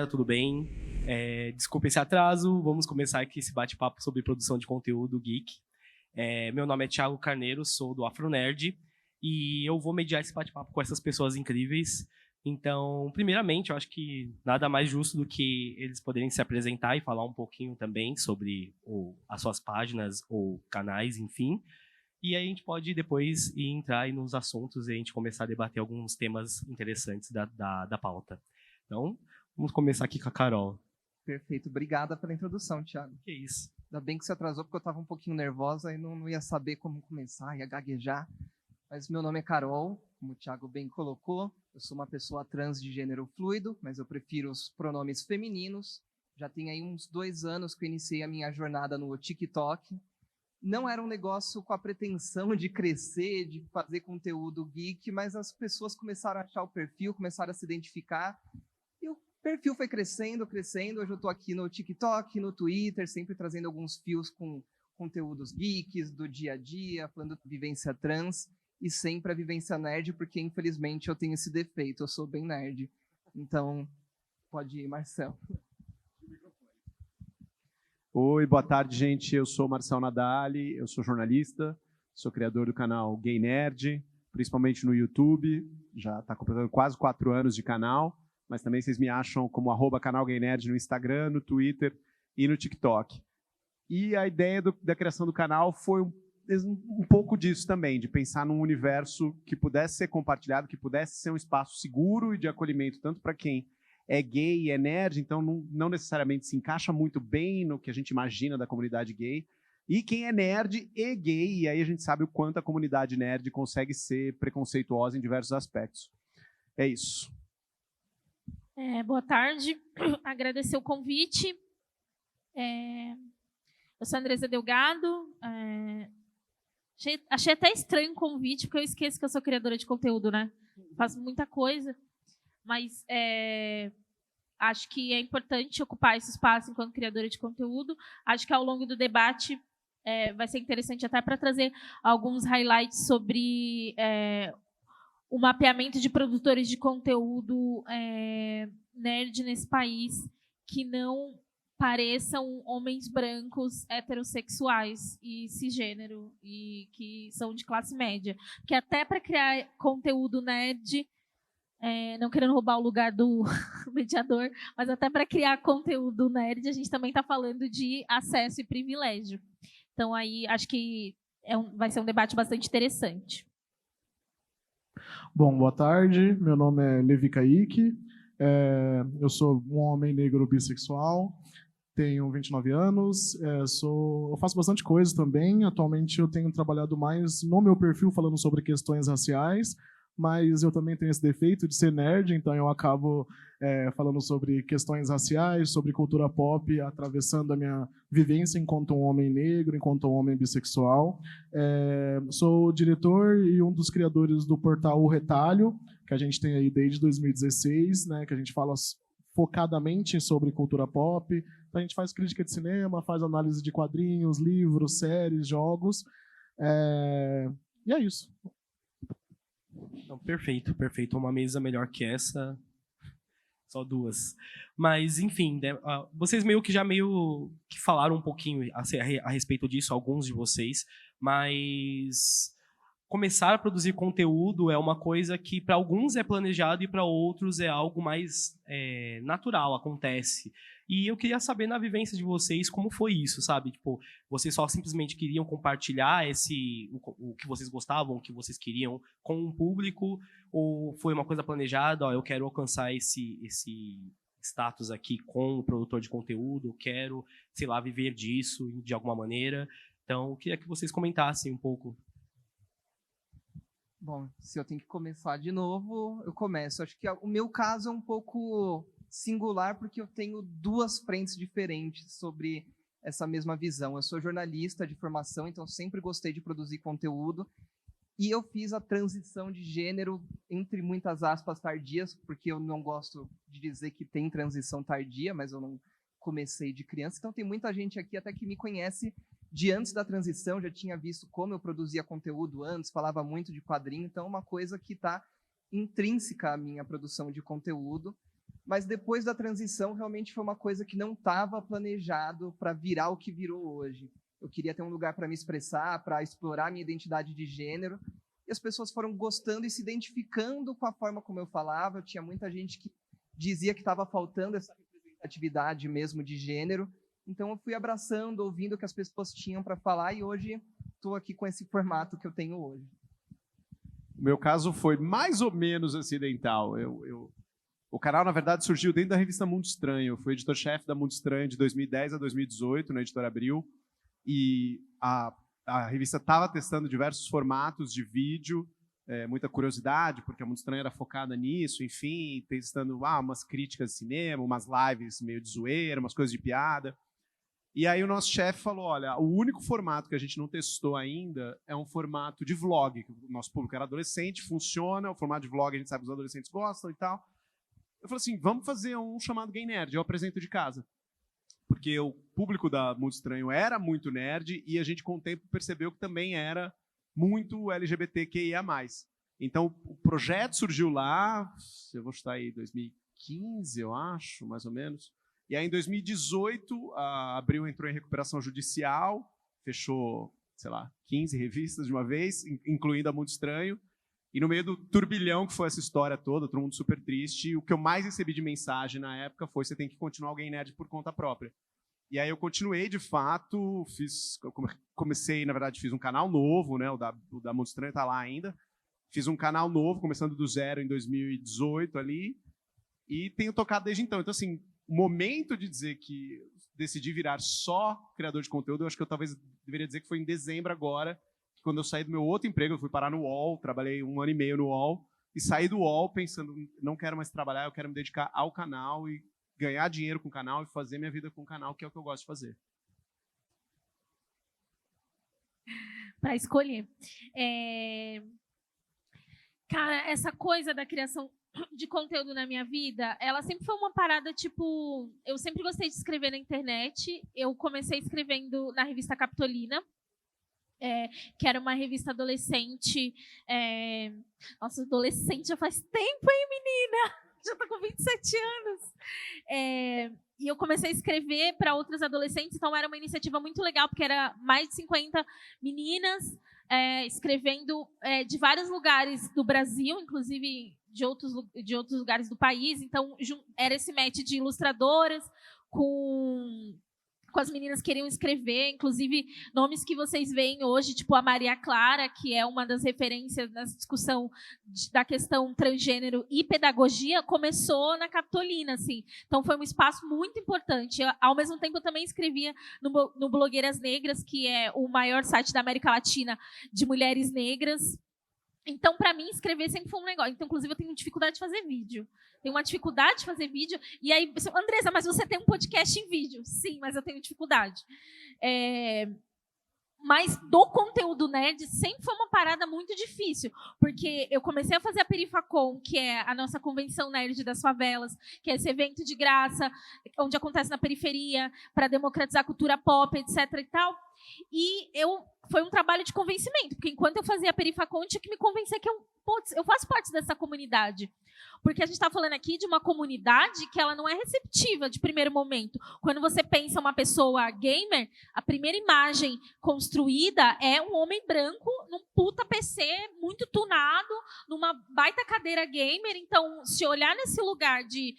Tudo bem? Desculpa esse atraso, vamos começar aqui esse bate-papo sobre produção de conteúdo geek. Meu nome é Thiago Carneiro, sou do Afronerd e eu vou mediar esse bate-papo com essas pessoas incríveis. Então, primeiramente, eu acho que nada mais justo do que eles poderem se apresentar e falar um pouquinho também sobre as suas páginas ou canais, enfim. E aí a gente pode depois entrar aí nos assuntos e a gente começar a debater alguns temas interessantes da pauta. Então, vamos começar aqui com a Carol. Perfeito. Obrigada pela introdução, Thiago. Que isso. Ainda bem que você atrasou, porque eu estava um pouquinho nervosa e não ia saber como começar, ia gaguejar. Mas meu nome é Carol, como o Thiago bem colocou. Eu sou uma pessoa trans de gênero fluido, mas eu prefiro os pronomes femininos. Já tem aí uns 2 anos que eu iniciei a minha jornada no TikTok. Não era um negócio com a pretensão de crescer, de fazer conteúdo geek, mas as pessoas começaram a achar o perfil, começaram a se identificar. E o perfil foi crescendo. Hoje eu estou aqui no TikTok, no Twitter, sempre trazendo alguns fios com conteúdos geeks, do dia a dia, falando de vivência trans, e sempre a vivência nerd, porque infelizmente eu tenho esse defeito, eu sou bem nerd. Então, pode ir, Marcel. Oi, boa tarde, gente. Eu sou Marcel Nadali, eu sou jornalista, sou criador do canal Gay Nerd, principalmente no YouTube. Já está completando quase 4 anos de canal, mas também vocês me acham como @canal Gay Nerd no Instagram, no Twitter e no TikTok. E a ideia da criação do canal foi um pouco disso também, de pensar num universo que pudesse ser compartilhado, que pudesse ser um espaço seguro e de acolhimento, tanto para quem é gay e é nerd, então não necessariamente se encaixa muito bem no que a gente imagina da comunidade gay, e quem é nerd e gay, e aí a gente sabe o quanto a comunidade nerd consegue ser preconceituosa em diversos aspectos. É isso. Boa tarde, agradecer o convite. Eu sou a Andresa Delgado. Achei até estranho o convite, porque eu esqueço que eu sou criadora de conteúdo, né? Faço muita coisa, mas acho que é importante ocupar esse espaço enquanto criadora de conteúdo. Acho que ao longo do debate vai ser interessante até para trazer alguns highlights sobre o mapeamento de produtores de conteúdo nerd nesse país que não pareçam homens brancos, heterossexuais e cisgênero, e que são de classe média. Porque até para criar conteúdo nerd, não querendo roubar o lugar do mediador, mas até para criar conteúdo nerd, a gente também está falando de acesso e privilégio. Então, aí, acho que vai ser um debate bastante interessante. Bom, boa tarde. Meu nome é Levi Kaique. Eu sou um homem negro bissexual. Tenho 29 anos, eu faço bastante coisa também. Atualmente eu tenho trabalhado mais no meu perfil falando sobre questões raciais, mas eu também tenho esse defeito de ser nerd, então eu acabo falando sobre questões raciais, sobre cultura pop, atravessando a minha vivência enquanto um homem negro, enquanto um homem bissexual. Sou diretor e um dos criadores do portal O Retalho, que a gente tem aí desde 2016, né, que a gente fala focadamente sobre cultura pop. Então, a gente faz crítica de cinema, faz análise de quadrinhos, livros, séries, jogos. E é isso. Então, perfeito. Uma mesa melhor que essa. Só 2. Mas, enfim, né, vocês meio que falaram um pouquinho a respeito disso, alguns de vocês, mas começar a produzir conteúdo é uma coisa que para alguns é planejado e para outros é algo mais natural, acontece. E eu queria saber na vivência de vocês como foi isso, sabe? Tipo, vocês só simplesmente queriam compartilhar o que vocês gostavam, o que vocês queriam com o público, ou foi uma coisa planejada, eu quero alcançar esse status aqui com o produtor de conteúdo, eu quero, sei lá, viver disso de alguma maneira. Então, eu queria que vocês comentassem um pouco. Bom, se eu tenho que começar de novo, eu começo. Acho que o meu caso é um pouco singular, porque eu tenho 2 frentes diferentes sobre essa mesma visão. Eu sou jornalista de formação, então sempre gostei de produzir conteúdo, e eu fiz a transição de gênero, entre muitas aspas, tardias, porque eu não gosto de dizer que tem transição tardia, mas eu não comecei de criança. Então tem muita gente aqui até que me conhece de antes da transição, já tinha visto como eu produzia conteúdo antes, falava muito de quadrinho, então é uma coisa que está intrínseca à minha produção de conteúdo. mas depois da transição realmente foi uma coisa que não estava planejado para virar o que virou hoje. Eu queria ter um lugar para me expressar, para explorar minha identidade de gênero, e as pessoas foram gostando e se identificando com a forma como eu falava. Eu tinha muita gente que dizia que estava faltando essa representatividade mesmo de gênero, então eu fui abraçando, ouvindo o que as pessoas tinham para falar, e hoje estou aqui com esse formato que eu tenho hoje. O meu caso foi mais ou menos acidental. O canal, na verdade, surgiu dentro da revista Mundo Estranho. Eu fui editor-chefe da Mundo Estranho de 2010 a 2018, na Editora Abril, e a revista estava testando diversos formatos de vídeo, muita curiosidade, porque a Mundo Estranho era focada nisso, enfim, testando umas críticas de cinema, umas lives meio de zoeira, umas coisas de piada. E aí o nosso chefe falou, olha, o único formato que a gente não testou ainda é um formato de vlog, que o nosso público era adolescente, funciona, o formato de vlog a gente sabe que os adolescentes gostam e tal. Eu falei assim, vamos fazer um chamado Gay Nerd, eu apresento de casa. Porque o público da Mundo Estranho era muito nerd e a gente com o tempo percebeu que também era muito LGBTQIA+. Então o projeto surgiu lá, eu vou chutar aí 2015, eu acho, mais ou menos. E aí, em 2018, a Abril entrou em recuperação judicial, fechou, sei lá, 15 revistas de uma vez, incluindo a Mundo Estranho. E no meio do turbilhão que foi essa história toda, todo mundo super triste, o que eu mais recebi de mensagem na época foi: você tem que continuar o Gay Nerd por conta própria. E aí eu continuei, de fato, comecei, na verdade, fiz um canal novo, né? O da Mundo Estranho está lá ainda. Fiz um canal novo, começando do zero em 2018 ali, e tenho tocado desde então. Então, assim, o momento de dizer que decidi virar só criador de conteúdo, eu acho que eu talvez deveria dizer que foi em dezembro agora, que quando eu saí do meu outro emprego, eu fui parar no UOL, trabalhei 1 ano e meio no UOL, e saí do UOL pensando, não quero mais trabalhar, eu quero me dedicar ao canal e ganhar dinheiro com o canal e fazer minha vida com o canal, que é o que eu gosto de fazer. Para escolher. Cara, essa coisa da criação de conteúdo na minha vida, ela sempre foi uma parada, tipo... Eu sempre gostei de escrever na internet. Eu comecei escrevendo na revista Capitolina, que era uma revista adolescente. Nossa, adolescente já faz tempo, hein, menina? Já tô com 27 anos. E eu comecei a escrever para outras adolescentes, então era uma iniciativa muito legal, porque era mais de 50 meninas escrevendo de vários lugares do Brasil, inclusive de outros lugares do país. Então, era esse match de ilustradoras com as meninas que queriam escrever, inclusive nomes que vocês veem hoje, tipo a Maria Clara, que é uma das referências nessa discussão da questão transgênero e pedagogia, começou na Capitolina, assim. Então foi um espaço muito importante. Ao mesmo tempo, eu também escrevia no Blogueiras Negras, que é o maior site da América Latina de mulheres negras. Então, para mim, escrever sempre foi um negócio. Então, inclusive, eu tenho dificuldade de fazer vídeo. Tenho uma dificuldade de fazer vídeo. E aí, Andressa, mas você tem um podcast em vídeo. Sim, mas eu tenho dificuldade. Mas do conteúdo nerd sempre foi uma parada muito difícil. Porque eu comecei a fazer a Perifacon, que é a nossa convenção nerd das favelas, que é esse evento de graça, onde acontece na periferia, para democratizar a cultura pop, etc. e tal. E foi um trabalho de convencimento, porque enquanto eu fazia a Perifacon, eu tinha que me convencer que eu faço parte dessa comunidade. Porque a gente está falando aqui de uma comunidade que ela não é receptiva de primeiro momento. Quando você pensa uma pessoa gamer, a primeira imagem construída é um homem branco num puta PC muito tunado, numa baita cadeira gamer. Então, se olhar nesse lugar de,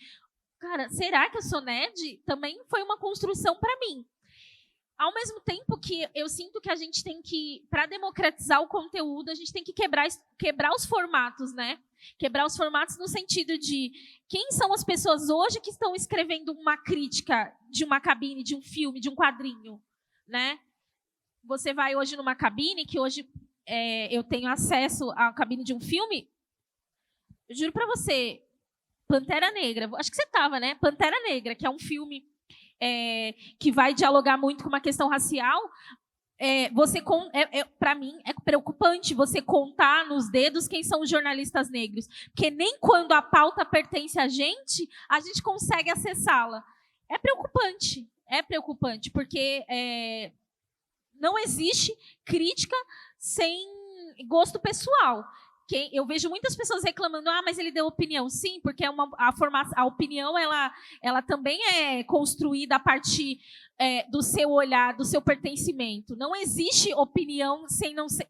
cara, será que eu sou nerd? Também foi uma construção para mim. Ao mesmo tempo que eu sinto que a gente tem que, para democratizar o conteúdo, a gente tem que quebrar os formatos, né? Quebrar os formatos no sentido de quem são as pessoas hoje que estão escrevendo uma crítica de uma cabine, de um filme, de um quadrinho, né? Você vai hoje numa cabine, que hoje eu tenho acesso à cabine de um filme, eu juro para você, Pantera Negra, acho que você estava, né? Pantera Negra, que é um filme que vai dialogar muito com uma questão racial. Para mim, é preocupante você contar nos dedos quem são os jornalistas negros, porque nem quando a pauta pertence a gente consegue acessá-la. É preocupante, porque não existe crítica sem gosto pessoal. Eu vejo muitas pessoas reclamando, mas ele deu opinião. Sim, porque a opinião ela também é construída a partir do seu olhar, do seu pertencimento. Não existe opinião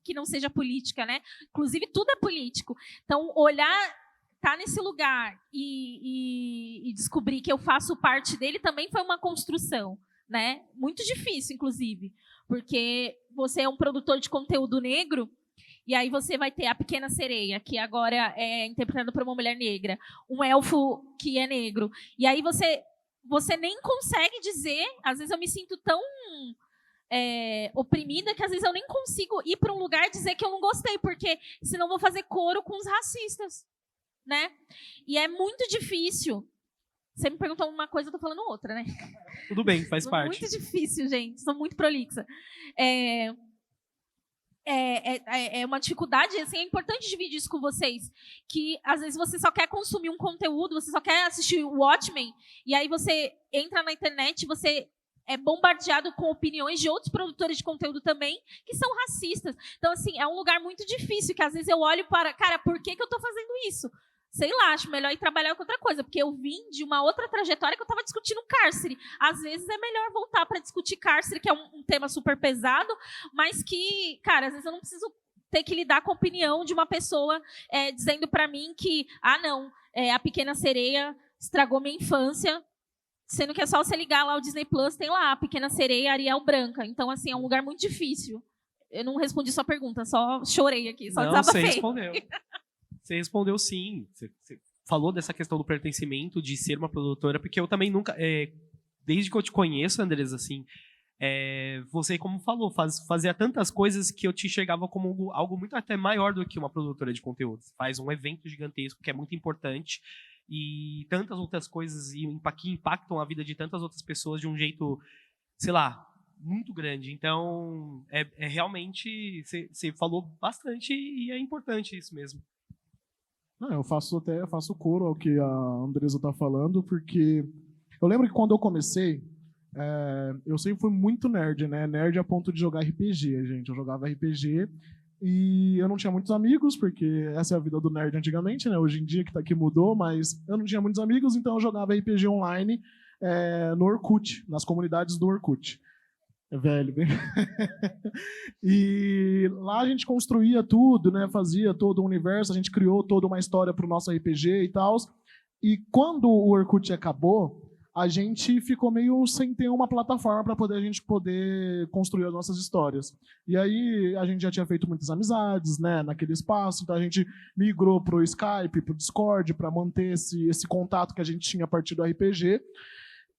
que não seja política, né? Inclusive, tudo é político. Então, olhar, estar nesse lugar e descobrir que eu faço parte dele também foi uma construção, né? Muito difícil, inclusive, porque você é um produtor de conteúdo negro. E aí você vai ter a Pequena Sereia, que agora é interpretada por uma mulher negra, um elfo que é negro. E aí você nem consegue dizer, às vezes eu me sinto tão oprimida que às vezes eu nem consigo ir para um lugar e dizer que eu não gostei, porque senão vou fazer coro com os racistas, né? E é muito difícil. Você me perguntou uma coisa, eu tô falando outra, né? Tudo bem, faz parte. Muito difícil, gente. Sou muito prolixa. É uma dificuldade, assim, é importante dividir isso com vocês, que às vezes você só quer consumir um conteúdo, você só quer assistir o Watchmen, e aí você entra na internet, você é bombardeado com opiniões de outros produtores de conteúdo também, que são racistas. Então, assim, é um lugar muito difícil, que às vezes eu olho para, cara, por que eu tô fazendo isso? Sei lá, acho melhor ir trabalhar com outra coisa, porque eu vim de uma outra trajetória que eu estava discutindo cárcere. Às vezes é melhor voltar para discutir cárcere, que é um tema super pesado, mas que, cara, às vezes eu não preciso ter que lidar com a opinião de uma pessoa dizendo para mim que, não, a Pequena Sereia estragou minha infância, sendo que é só você ligar lá o Disney Plus, tem lá a Pequena Sereia Ariel Branca. Então, assim, é um lugar muito difícil. Eu não respondi sua pergunta, só chorei aqui, só desabafei. Você respondeu. Você respondeu sim. Você falou dessa questão do pertencimento, de ser uma produtora, porque eu também nunca... desde que eu te conheço, Andresa, assim, você, como falou, fazia tantas coisas que eu te enxergava como algo muito até maior do que uma produtora de conteúdo. Você faz um evento gigantesco que é muito importante e tantas outras coisas que impactam a vida de tantas outras pessoas de um jeito, sei lá, muito grande. Então, realmente, você falou bastante e é importante isso mesmo. Eu faço coro ao que a Andresa está falando, porque eu lembro que quando eu comecei, eu sempre fui muito nerd, né? Nerd a ponto de jogar RPG, gente. Eu jogava RPG e eu não tinha muitos amigos, porque essa é a vida do nerd antigamente, né? Hoje em dia que mudou, mas eu não tinha muitos amigos, então eu jogava RPG online no Orkut, nas comunidades do Orkut. É velho, bem. E lá a gente construía tudo, né? Fazia todo o universo, a gente criou toda uma história para o nosso RPG e tal. E quando o Orkut acabou, a gente ficou meio sem ter uma plataforma para a gente poder construir as nossas histórias. E aí a gente já tinha feito muitas amizades, né, naquele espaço, então a gente migrou para o Skype, para o Discord, para manter esse contato que a gente tinha a partir do RPG.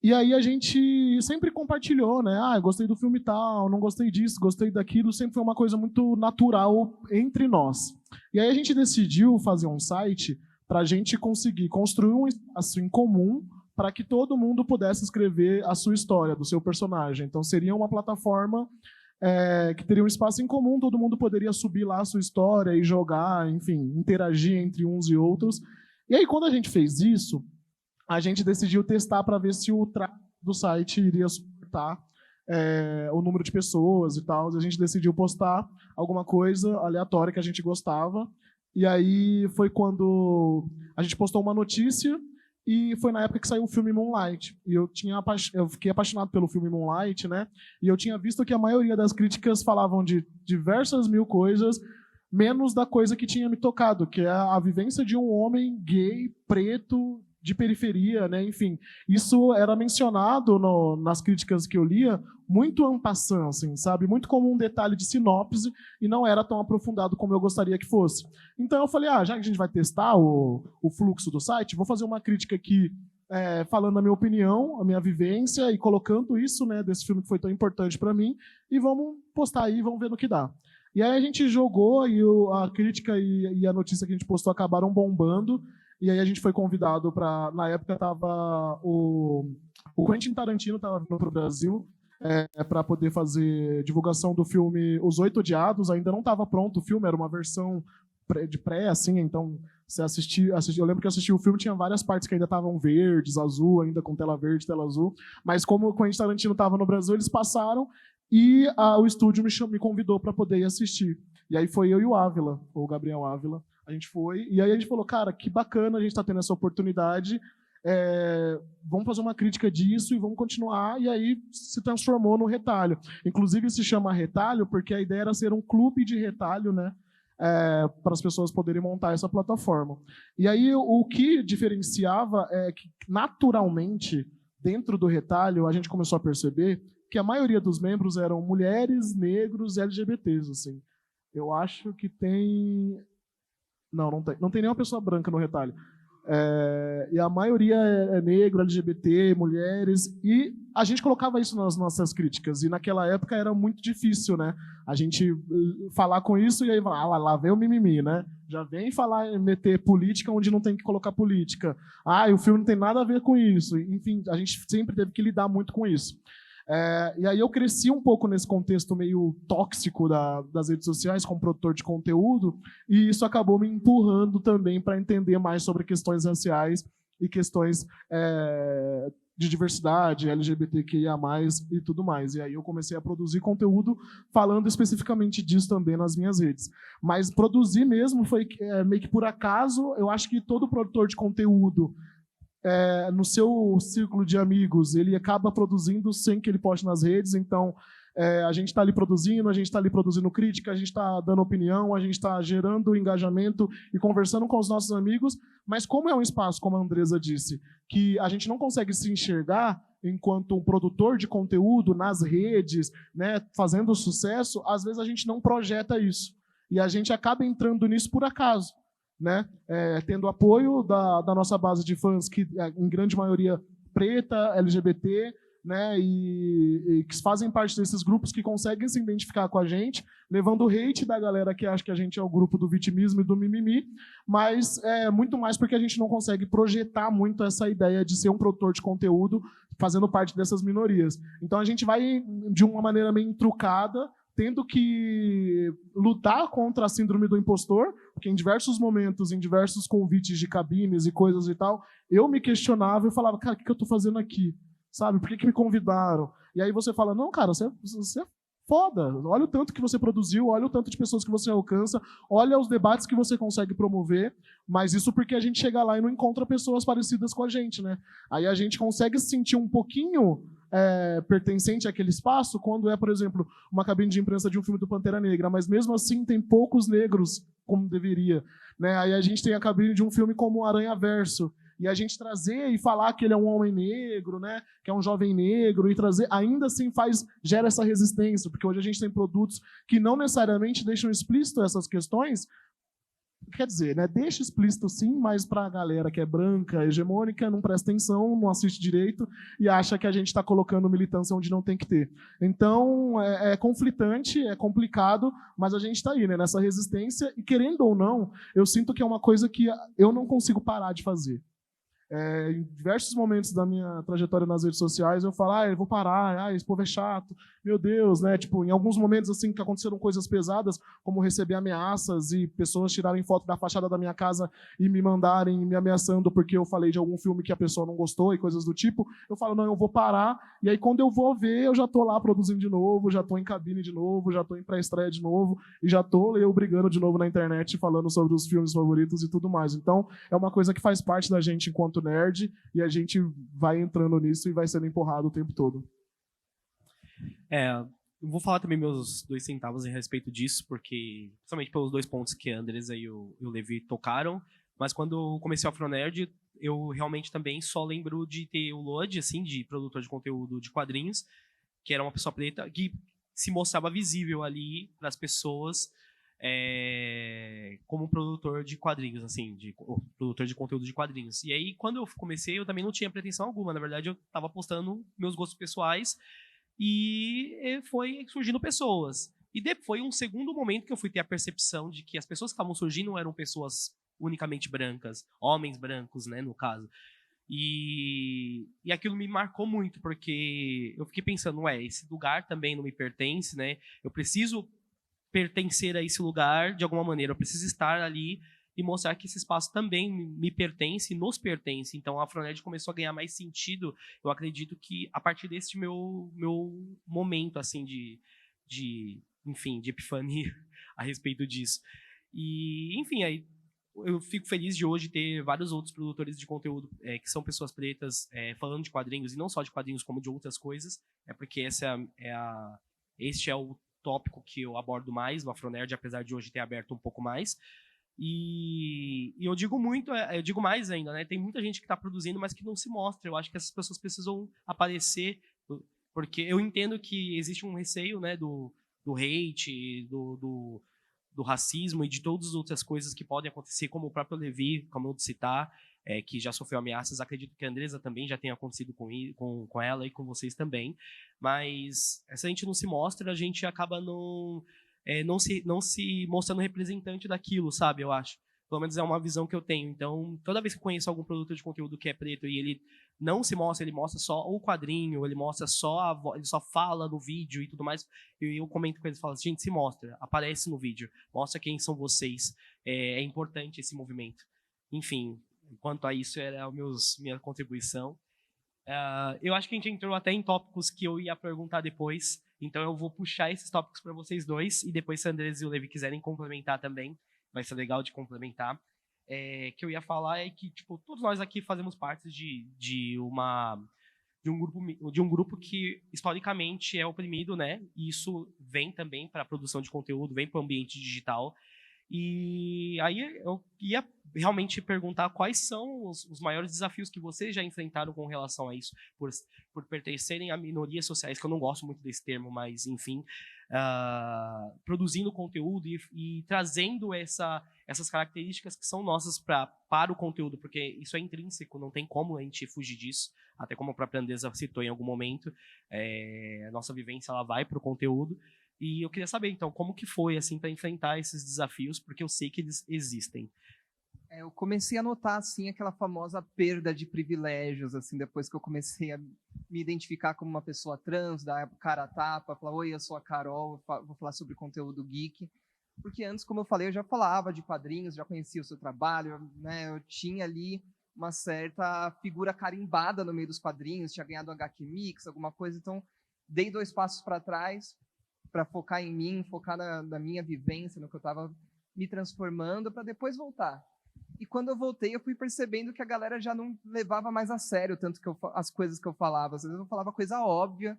E aí a gente sempre compartilhou, né? Eu gostei do filme tal, não gostei disso, gostei daquilo. Sempre foi uma coisa muito natural entre nós. E aí a gente decidiu fazer um site para a gente conseguir construir um espaço em comum para que todo mundo pudesse escrever a sua história, do seu personagem. Então seria uma plataforma que teria um espaço em comum, todo mundo poderia subir lá a sua história e jogar, enfim, interagir entre uns e outros. E aí quando a gente fez isso, a gente decidiu testar para ver se o tráfego do site iria suportar o número de pessoas e tal. A gente decidiu postar alguma coisa aleatória que a gente gostava. E aí foi quando a gente postou uma notícia e foi na época que saiu o filme Moonlight. E eu fiquei apaixonado pelo filme Moonlight, né? E eu tinha visto que a maioria das críticas falavam de diversas mil coisas, menos da coisa que tinha me tocado, que é a vivência de um homem gay, preto, de periferia, né? Enfim, isso era mencionado nas críticas que eu lia muito en passant, assim, sabe? Muito como um detalhe de sinopse e não era tão aprofundado como eu gostaria que fosse. Então eu falei, já que a gente vai testar o fluxo do site, vou fazer uma crítica aqui falando a minha opinião, a minha vivência e colocando isso, né, desse filme que foi tão importante para mim e vamos postar aí, vamos ver no que dá. E aí a gente jogou e a crítica e a notícia que a gente postou acabaram bombando. E aí a gente foi convidado para... Na época estava o Quentin Tarantino estava vindo para o Brasil para poder fazer divulgação do filme Os Oito Odiados. Ainda não estava pronto o filme, era uma versão de pré, assim, então você assistiu, eu lembro que eu assisti o filme, tinha várias partes que ainda estavam verdes, azul, ainda com tela verde, tela azul. Mas como o Quentin Tarantino estava no Brasil, eles passaram e o estúdio me convidou para poder ir assistir. E aí foi eu e o Ávila, o Gabriel Ávila. A gente foi, e aí a gente falou, cara, que bacana a gente está tendo essa oportunidade, vamos fazer uma crítica disso e vamos continuar, e aí se transformou no Retalho. Inclusive se chama Retalho porque a ideia era ser um clube de retalho, né? Para as pessoas poderem montar essa plataforma. E aí o que diferenciava é que, naturalmente, dentro do Retalho, a gente começou a perceber que a maioria dos membros eram mulheres, negros e LGBTs. Assim. Eu acho que tem... Não tem nenhuma pessoa branca no Retalho. E a maioria é negro, LGBT, mulheres, e a gente colocava isso nas nossas críticas, e naquela época era muito difícil, né? A gente falar com isso e aí lá vem o mimimi, né? Já vem falar, meter política onde não tem que colocar política. E o filme não tem nada a ver com isso. Enfim, a gente sempre teve que lidar muito com isso. E aí eu cresci um pouco nesse contexto meio tóxico das redes sociais como produtor de conteúdo, e isso acabou me empurrando também para entender mais sobre questões raciais e questões de diversidade, LGBTQIA+, e tudo mais. E aí eu comecei a produzir conteúdo falando especificamente disso também nas minhas redes. Mas produzir mesmo foi meio que por acaso. Eu acho que todo produtor de conteúdo no seu círculo de amigos, ele acaba produzindo sem que ele poste nas redes, então a gente está ali produzindo crítica, a gente está dando opinião, a gente está gerando engajamento e conversando com os nossos amigos, mas como é um espaço, como a Andresa disse, que a gente não consegue se enxergar enquanto um produtor de conteúdo nas redes, né, fazendo sucesso, às vezes a gente não projeta isso, e a gente acaba entrando nisso por acaso. Né? Tendo apoio da nossa base de fãs, que em grande maioria preta, LGBT, né? e que fazem parte desses grupos que conseguem se identificar com a gente, levando o hate da galera que acha que a gente é o grupo do vitimismo e do mimimi, mas muito mais porque a gente não consegue projetar muito essa ideia de ser um produtor de conteúdo fazendo parte dessas minorias. Então a gente vai de uma maneira meio intrucada, tendo que lutar contra a síndrome do impostor, porque em diversos momentos, em diversos convites de cabines e coisas e tal, eu me questionava e falava, cara, o que eu estou fazendo aqui? Sabe, por que me convidaram? E aí você fala, não, cara, você é foda, olha o tanto que você produziu, olha o tanto de pessoas que você alcança, olha os debates que você consegue promover, mas isso porque a gente chega lá e não encontra pessoas parecidas com a gente, né? Aí a gente consegue se sentir um pouquinho pertencente àquele espaço quando por exemplo, uma cabine de imprensa de um filme do Pantera Negra, mas mesmo assim tem poucos negros como deveria, né? Aí a gente tem a cabine de um filme como o Aranha Verso, e a gente trazer e falar que ele é um homem negro, né, que é um jovem negro, e trazer, ainda assim gera essa resistência, porque hoje a gente tem produtos que não necessariamente deixam explícito essas questões. Quer dizer, né, deixa explícito sim, mas para a galera que é branca, hegemônica, não presta atenção, não assiste direito e acha que a gente está colocando militância onde não tem que ter. Então, é conflitante, é complicado, mas a gente está aí, né, nessa resistência, e querendo ou não, eu sinto que é uma coisa que eu não consigo parar de fazer. Em diversos momentos da minha trajetória nas redes sociais, eu falo, eu vou parar, esse povo é chato, meu Deus, né? Tipo, em alguns momentos assim que aconteceram coisas pesadas, como receber ameaças e pessoas tirarem foto da fachada da minha casa e me mandarem me ameaçando porque eu falei de algum filme que a pessoa não gostou e coisas do tipo, eu falo, não, eu vou parar, e aí quando eu vou ver, eu já tô lá produzindo de novo, já tô em cabine de novo, já tô em pré-estreia de novo, e já tô eu brigando de novo na internet, falando sobre os filmes favoritos e tudo mais. Então, é uma coisa que faz parte da gente enquanto nerd, e a gente vai entrando nisso e vai sendo empurrado o tempo todo. Eu vou falar também meus 2 centavos a respeito disso, porque, principalmente pelos 2 pontos que a Andresa e o Levi tocaram, mas quando eu comecei o Afronerd, eu realmente também só lembro de ter o Lodi, assim, de produtor de conteúdo de quadrinhos, que era uma pessoa preta, que se mostrava visível ali para as pessoas, como produtor de quadrinhos, assim, produtor de conteúdo de quadrinhos. E aí, quando eu comecei, eu também não tinha pretensão alguma. Na verdade, eu estava postando meus gostos pessoais e foi surgindo pessoas. E foi um segundo momento que eu fui ter a percepção de que as pessoas que estavam surgindo não eram pessoas unicamente brancas, homens brancos, né, no caso. E aquilo me marcou muito, porque eu fiquei pensando, esse lugar também não me pertence, né? Eu preciso pertencer a esse lugar de alguma maneira, eu preciso estar ali e mostrar que esse espaço também me pertence e nos pertence. Então a Afronerd começou a ganhar mais sentido, eu acredito que a partir desse meu momento assim enfim, de epifania a respeito disso. E enfim, aí eu fico feliz de hoje ter vários outros produtores de conteúdo que são pessoas pretas falando de quadrinhos, e não só de quadrinhos, como de outras coisas, porque este é o tópico que eu abordo mais no Afronerd, apesar de hoje ter aberto um pouco mais. E eu digo eu digo mais ainda, né? Tem muita gente que está produzindo, mas que não se mostra. Eu acho que essas pessoas precisam aparecer, porque eu entendo que existe um receio, né, do hate, do racismo e de todas as outras coisas que podem acontecer, como o próprio Levi, como eu citar, que já sofreu ameaças. Acredito que a Andresa também já tenha acontecido com ela e com vocês também. Mas se a gente não se mostra, a gente acaba não se mostrando representante daquilo, sabe? Eu acho. Pelo menos é uma visão que eu tenho. Então, toda vez que eu conheço algum produtor de conteúdo que é preto e ele não se mostra, ele mostra só o quadrinho, ele mostra só a voz, ele só fala no vídeo e tudo mais, eu comento com eles e falo assim, gente, se mostra, aparece no vídeo, mostra quem são vocês. É importante esse movimento. Enfim, quanto a isso, era minha contribuição. Eu acho que a gente entrou até em tópicos que eu ia perguntar depois, então eu vou puxar esses tópicos para vocês dois, e depois, se a Andresa e o Levi quiserem complementar também, vai ser legal de complementar. Que eu ia falar é que, tipo, todos nós aqui fazemos parte de um grupo que historicamente é oprimido, né? E isso vem também para a produção de conteúdo, vem para o ambiente digital. E aí eu ia realmente perguntar quais são os maiores desafios que vocês já enfrentaram com relação a isso, por pertencerem a minorias sociais, que eu não gosto muito desse termo, mas enfim, produzindo conteúdo e trazendo essas características que são nossas para o conteúdo, porque isso é intrínseco, não tem como a gente fugir disso, até como a própria Andresa citou em algum momento, a nossa vivência ela vai para o conteúdo. E eu queria saber, então, como que foi, assim, para enfrentar esses desafios, porque eu sei que eles existem. Eu comecei a notar, assim, aquela famosa perda de privilégios, assim, depois que eu comecei a me identificar como uma pessoa trans, dar cara a tapa, falar, oi, eu sou a Carol, vou falar sobre conteúdo geek. Porque antes, como eu falei, eu já falava de quadrinhos, já conhecia o seu trabalho, né? Eu tinha ali uma certa figura carimbada no meio dos quadrinhos, tinha ganhado um HQ Mix, alguma coisa, então dei 2 passos para trás, para focar em mim, focar na minha vivência, no que eu estava me transformando, para depois voltar. E quando eu voltei, eu fui percebendo que a galera já não levava mais a sério tanto que as coisas que eu falava. Às vezes eu falava coisa óbvia.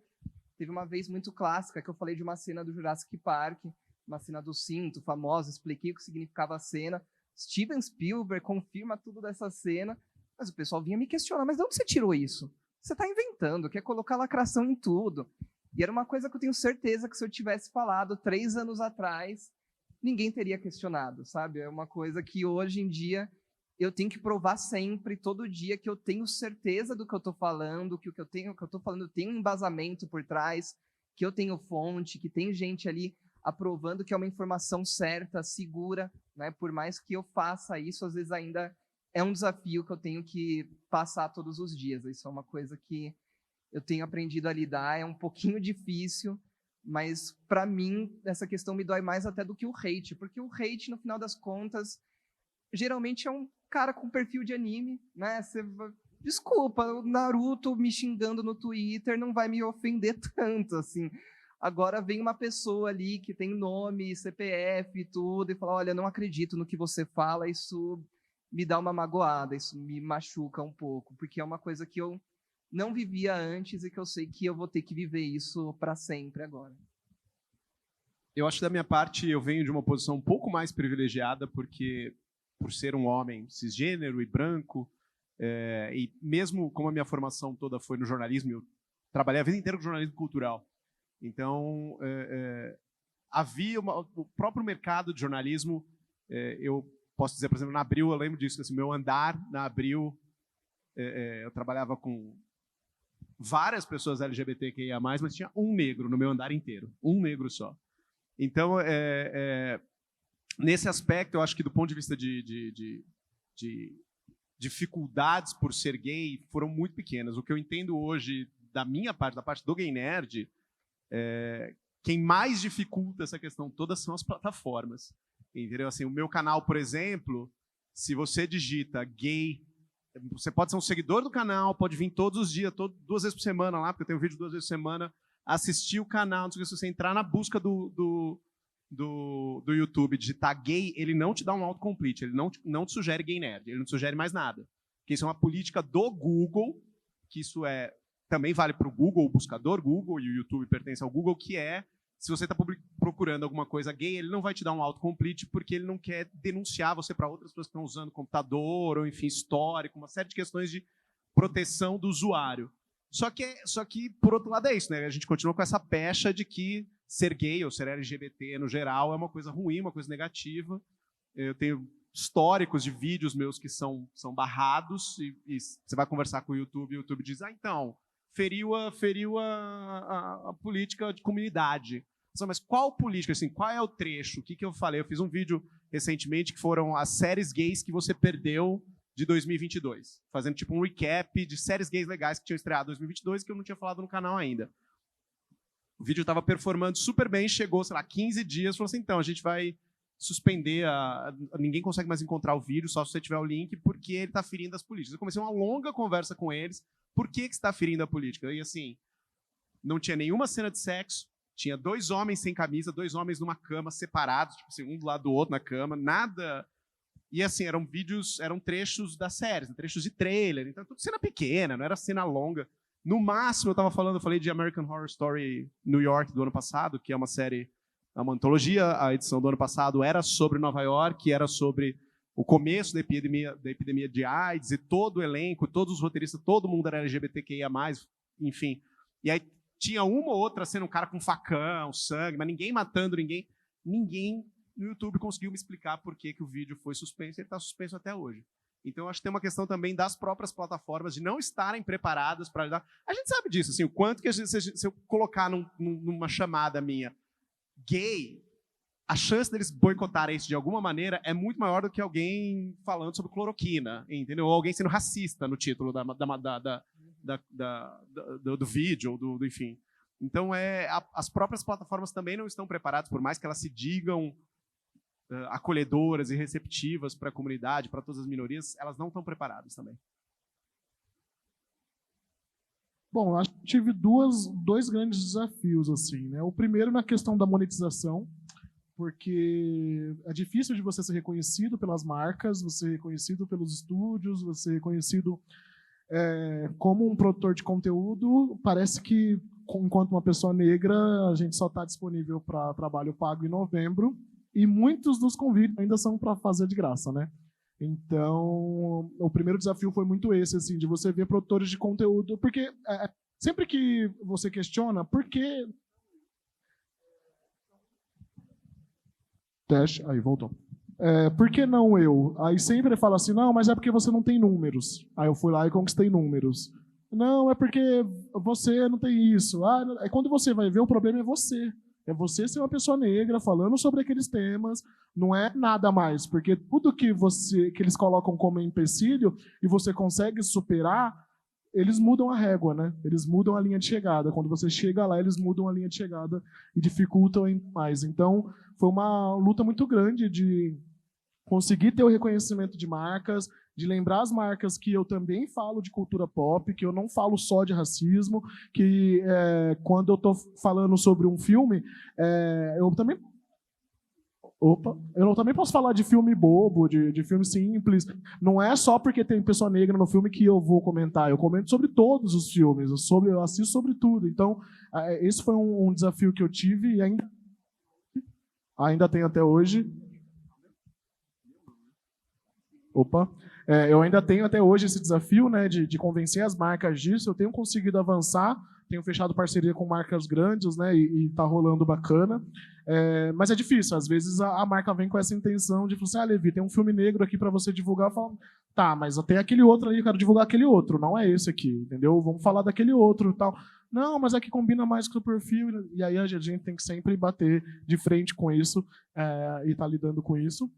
Teve uma vez muito clássica que eu falei de uma cena do Jurassic Park, uma cena do cinto, famosa, expliquei o que significava a cena. Steven Spielberg confirma tudo dessa cena, mas o pessoal vinha me questionar, mas de onde você tirou isso? Você está inventando, quer colocar lacração em tudo. E era uma coisa que eu tenho certeza que se eu tivesse falado 3 anos atrás, ninguém teria questionado, sabe? É uma coisa que hoje em dia eu tenho que provar sempre, todo dia, que eu tenho certeza do que eu estou falando, que o que eu estou falando tem um embasamento por trás, que eu tenho fonte, que tem gente ali aprovando que é uma informação certa, segura, né? Por mais que eu faça isso, às vezes ainda é um desafio que eu tenho que passar todos os dias. Isso é uma coisa que eu tenho aprendido a lidar, é um pouquinho difícil, mas para mim essa questão me dói mais até do que o hate, porque o hate, no final das contas, geralmente é um cara com perfil de anime, né? Desculpa, o Naruto me xingando no Twitter não vai me ofender tanto, assim. Agora vem uma pessoa ali que tem nome, CPF e tudo, e fala, olha, não acredito no que você fala, isso me dá uma magoada, isso me machuca um pouco, porque é uma coisa que eu não vivia antes e que eu sei que eu vou ter que viver isso para sempre agora. Eu acho que da minha parte eu venho de uma posição um pouco mais privilegiada, porque por ser um homem cisgênero e branco, e mesmo como a minha formação toda foi no jornalismo, eu trabalhei a vida inteira com jornalismo cultural. Então, havia o próprio mercado de jornalismo, eu posso dizer, por exemplo, na Abril, eu lembro disso, assim, meu andar na Abril, eu trabalhava com várias pessoas LGBTQIA+, mas tinha um negro no meu andar inteiro, um negro só. Então, nesse aspecto, eu acho que do ponto de vista de dificuldades por ser gay, foram muito pequenas. O que eu entendo hoje, da minha parte, da parte do Gay Nerd, quem mais dificulta essa questão toda são as plataformas. Entendeu? Assim, o meu canal, por exemplo, se você digita gay, você pode ser um seguidor do canal, pode vir todos os dias, 2 vezes por semana lá, porque eu tenho vídeo 2 vezes por semana, assistir o canal, não sei se você entrar na busca do YouTube digitar gay, ele não te dá um autocomplete, ele não te sugere gay nerd, ele não te sugere mais nada. Porque isso é uma política do Google, que isso também vale para o Google, o buscador Google, e o YouTube pertence ao Google, que se você está procurando alguma coisa gay, ele não vai te dar um autocomplete porque ele não quer denunciar você para outras pessoas que estão usando computador, ou enfim, histórico, uma série de questões de proteção do usuário. Só que, por outro lado, é isso, né? A gente continua com essa pecha de que ser gay ou ser LGBT no geral é uma coisa ruim, uma coisa negativa. Eu tenho históricos de vídeos meus que são barrados e você vai conversar com o YouTube diz, então, feriu a política de comunidade. Mas qual política? Assim, qual é o trecho? O que eu falei? Eu fiz um vídeo recentemente que foram as séries gays que você perdeu de 2022. Fazendo tipo um recap de séries gays legais que tinham estreado em 2022 que eu não tinha falado no canal ainda. O vídeo estava performando super bem, chegou, sei lá, 15 dias, falou assim, então, a gente vai suspender, ninguém consegue mais encontrar o vídeo, só se você tiver o link, porque ele está ferindo as políticas. Eu comecei uma longa conversa com eles, por que está ferindo a política? E assim, não tinha nenhuma cena de sexo, tinha 2 homens sem camisa, 2 homens numa cama, separados, tipo assim, um do lado do outro na cama, nada. E assim, eram trechos das séries, trechos de trailer, então tudo cena pequena, não era cena longa. No máximo, eu falei de American Horror Story New York do ano passado, que é uma série, é uma antologia, a edição do ano passado era sobre Nova York, era sobre o começo da epidemia de AIDS, e todo o elenco, todos os roteiristas, todo mundo era LGBTQIA+, enfim. E aí tinha uma ou outra cena, um cara com facão, sangue, mas ninguém matando ninguém. Ninguém no YouTube conseguiu me explicar por que o vídeo foi suspenso, e ele está suspenso até hoje. Então, acho que tem uma questão também das próprias plataformas de não estarem preparadas para ajudar. A gente sabe disso, assim, o quanto que se eu colocar numa chamada minha gay, a chance deles boicotarem isso de alguma maneira é muito maior do que alguém falando sobre cloroquina, entendeu? Ou alguém sendo racista no título do vídeo, ou enfim. Então, as próprias plataformas também não estão preparadas, por mais que elas se digam acolhedoras e receptivas para a comunidade, para todas as minorias, elas não estão preparadas também. Bom, eu acho que tive dois grandes desafios, assim, né? O primeiro na questão da monetização, porque é difícil de você ser reconhecido pelas marcas, você ser reconhecido pelos estúdios, você ser reconhecido como um produtor de conteúdo. Parece que, enquanto uma pessoa negra, a gente só está disponível para trabalho pago em novembro, e muitos dos convites ainda são para fazer de graça, né? Então, o primeiro desafio foi muito esse, assim, de você ver produtores de conteúdo, porque sempre que você questiona, por que... Teste, aí, voltou. Por que não eu? Aí sempre fala assim, não, mas é porque você não tem números. Aí eu fui lá e conquistei números. Não, é porque você não tem isso. É quando você vai ver, o problema é você. É você ser uma pessoa negra falando sobre aqueles temas, não é nada mais, porque tudo que eles colocam como empecilho e você consegue superar, eles mudam a régua, né? Eles mudam a linha de chegada. Quando você chega lá, eles mudam a linha de chegada e dificultam ainda mais. Então, foi uma luta muito grande de conseguir ter o reconhecimento de marcas, de lembrar as marcas que eu também falo de cultura pop, que eu não falo só de racismo, que quando eu estou falando sobre um filme, eu também posso falar de filme bobo, de filme simples. Não é só porque tem pessoa negra no filme que eu vou comentar. Eu comento sobre todos os filmes, eu assisto sobre tudo. Então, esse foi um desafio que eu tive e ainda tenho até hoje. Eu ainda tenho até hoje esse desafio, né, de convencer as marcas disso. Eu tenho conseguido avançar, tenho fechado parceria com marcas grandes, né, e tá rolando bacana. Mas é difícil, às vezes a marca vem com essa intenção de falar assim, Levi, tem um filme negro aqui para você divulgar. Eu falo, tá, mas tem aquele outro ali, eu quero divulgar aquele outro, não é esse aqui, entendeu? Vamos falar daquele outro e tal. Não, mas é que combina mais com o perfil. E aí a gente tem que sempre bater de frente com isso e tá lidando com isso.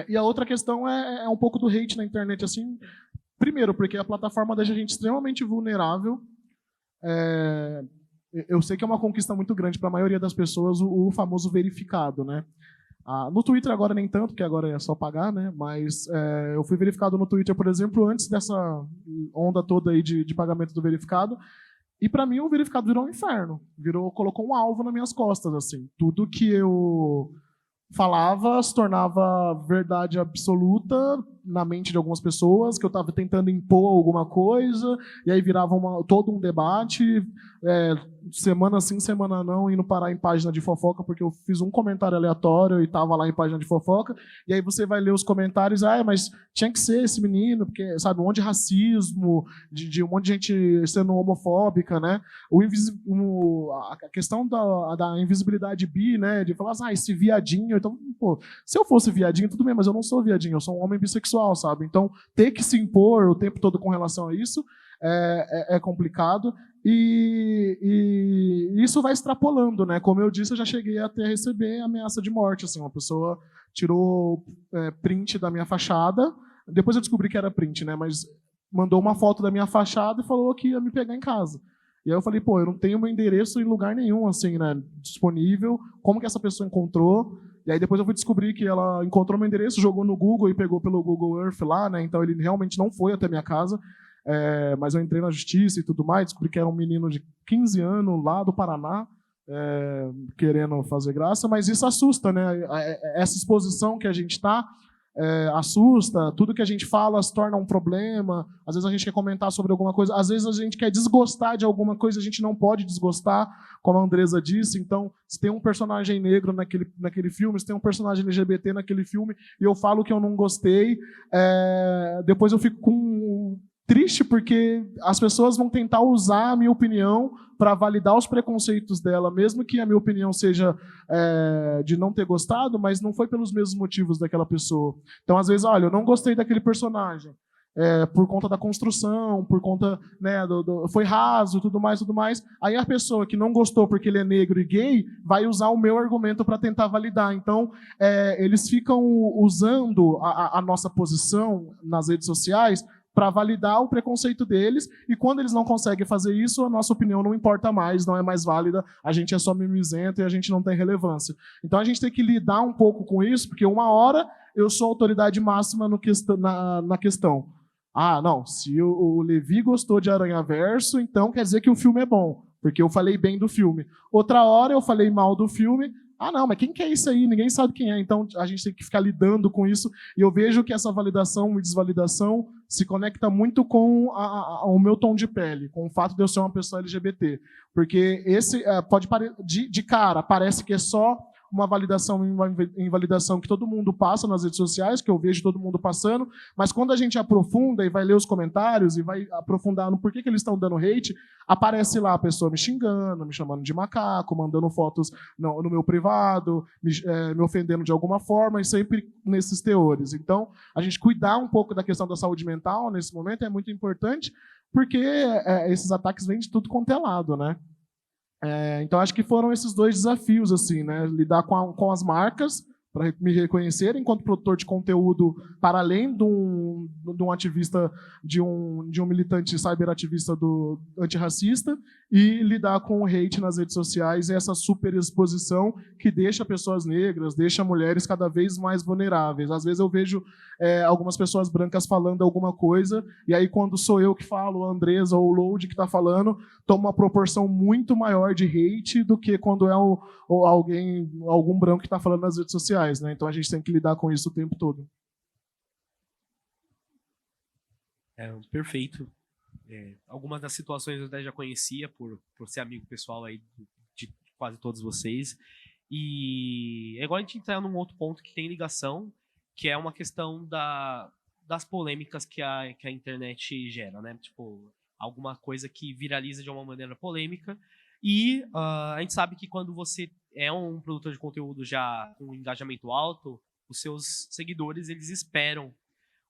E a outra questão é um pouco do hate na internet, assim. Primeiro, porque a plataforma deixa a gente extremamente vulnerável. Eu sei que é uma conquista muito grande para a maioria das pessoas o famoso verificado, né? No Twitter agora nem tanto, porque agora é só pagar, né? Mas eu fui verificado no Twitter, por exemplo, antes dessa onda toda aí de pagamento do verificado. E para mim o verificado virou um inferno. Colocou um alvo nas minhas costas, assim. Tudo que eu falava se tornava verdade absoluta na mente de algumas pessoas, que eu estava tentando impor alguma coisa, e aí virava todo um debate, semana sim, semana não, indo parar em página de fofoca, porque eu fiz um comentário aleatório e estava lá em página de fofoca, e aí você vai ler os comentários, mas tinha que ser esse menino, porque, sabe, um monte de racismo, de um monte de gente sendo homofóbica, né? A questão da invisibilidade bi, né? De falar, esse viadinho, então, pô, se eu fosse viadinho, tudo bem, mas eu não sou viadinho, eu sou um homem bissexual, sabe? Então, ter que se impor o tempo todo com relação a isso é complicado. E isso vai extrapolando, né? Como eu disse, eu já cheguei até a receber ameaça de morte. Assim, uma pessoa tirou print da minha fachada. Depois eu descobri que era print, né? Mas mandou uma foto da minha fachada e falou que ia me pegar em casa. E aí eu falei, pô, eu não tenho meu endereço em lugar nenhum, assim, né? Disponível. Como que essa pessoa encontrou? E aí depois eu fui descobrir que ela encontrou meu endereço, jogou no Google e pegou pelo Google Earth lá, né? Então ele realmente não foi até minha casa. Mas eu entrei na justiça e tudo mais, descobri que era um menino de 15 anos lá do Paraná, querendo fazer graça, mas isso assusta, né? Essa exposição que a gente está assusta, tudo que a gente fala se torna um problema, às vezes a gente quer comentar sobre alguma coisa, às vezes a gente quer desgostar de alguma coisa, a gente não pode desgostar, como a Andresa disse, então se tem um personagem negro naquele filme, se tem um personagem LGBT naquele filme, e eu falo que eu não gostei, depois eu fico triste porque as pessoas vão tentar usar a minha opinião para validar os preconceitos dela, mesmo que a minha opinião seja de não ter gostado, mas não foi pelos mesmos motivos daquela pessoa. Então, às vezes, olha, eu não gostei daquele personagem por conta da construção, por conta, né, foi raso, tudo mais. Aí a pessoa que não gostou porque ele é negro e gay vai usar o meu argumento para tentar validar. Então, eles ficam usando a nossa posição nas redes sociais para validar o preconceito deles, e quando eles não conseguem fazer isso, a nossa opinião não importa mais, não é mais válida, a gente é só mimizento e a gente não tem relevância. Então a gente tem que lidar um pouco com isso, porque uma hora eu sou autoridade máxima na questão. Não, se o Levi gostou de Aranhaverso, então quer dizer que o filme é bom, porque eu falei bem do filme. Outra hora eu falei mal do filme, não, mas quem que é isso aí? Ninguém sabe quem é. Então, a gente tem que ficar lidando com isso. E eu vejo que essa validação e desvalidação se conecta muito com o meu tom de pele, com o fato de eu ser uma pessoa LGBT. Porque esse de cara, parece que é só uma validação e uma invalidação que todo mundo passa nas redes sociais, que eu vejo todo mundo passando, mas quando a gente aprofunda e vai ler os comentários e vai aprofundar no porquê que eles estão dando hate, aparece lá a pessoa me xingando, me chamando de macaco, mandando fotos no meu privado, me ofendendo de alguma forma, e sempre nesses teores. Então, a gente cuidar um pouco da questão da saúde mental nesse momento é muito importante, porque esses ataques vêm de tudo quanto é lado, né? Então, acho que foram esses dois desafios, assim, né? Lidar com as marcas, para me reconhecer enquanto produtor de conteúdo, para além de um ativista, de um militante cyberativista antirracista, e lidar com o hate nas redes sociais e essa superexposição que deixa pessoas negras, deixa mulheres cada vez mais vulneráveis. Às vezes eu vejo algumas pessoas brancas falando alguma coisa, e aí quando sou eu que falo, a Andresa ou o Load que está falando, toma uma proporção muito maior de hate do que quando é algum branco que está falando nas redes sociais, né? Então a gente tem que lidar com isso o tempo todo. Perfeito. Algumas das situações eu até já conhecia por ser amigo pessoal aí de quase todos vocês. E é igual a gente entrar num outro ponto que tem ligação, que é uma questão das polêmicas que a internet gera, né? Tipo, alguma coisa que viraliza de uma maneira polêmica. E a gente sabe que quando você é um produtor de conteúdo já com engajamento alto, os seus seguidores, eles esperam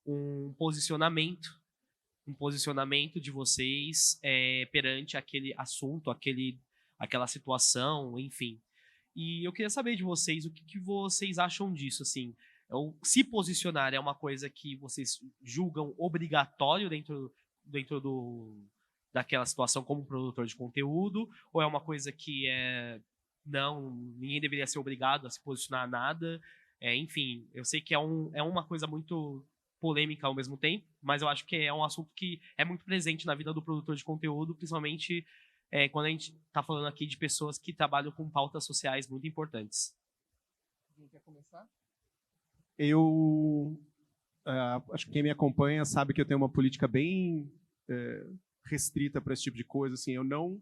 um posicionamento de vocês perante aquele assunto, aquela situação, enfim. E eu queria saber de vocês o que vocês acham disso, assim. Se posicionar é uma coisa que vocês julgam obrigatório dentro daquela situação como produtor de conteúdo, ou é uma coisa que não, ninguém deveria ser obrigado a se posicionar a nada? Enfim, eu sei que é uma coisa muito polêmica ao mesmo tempo, mas eu acho que é um assunto que é muito presente na vida do produtor de conteúdo, principalmente quando a gente está falando aqui de pessoas que trabalham com pautas sociais muito importantes. Alguém quer começar? Eu acho que quem me acompanha sabe que eu tenho uma política bem restrita para esse tipo de coisa. Assim, eu não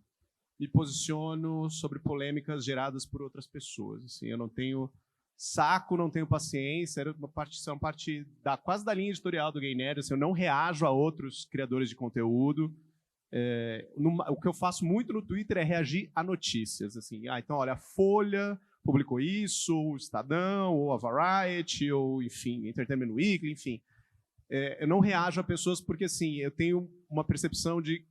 me posiciono sobre polêmicas geradas por outras pessoas. Assim, eu não tenho saco, não tenho paciência. Era uma parte quase da linha editorial do Gay Nerd. Assim, eu não reajo a outros criadores de conteúdo. O que eu faço muito no Twitter é reagir a notícias. Assim, então, olha, a Folha publicou isso, o Estadão, ou a Variety, ou, enfim, Entertainment Weekly, enfim. Eu não reajo a pessoas porque, assim, eu tenho uma percepção de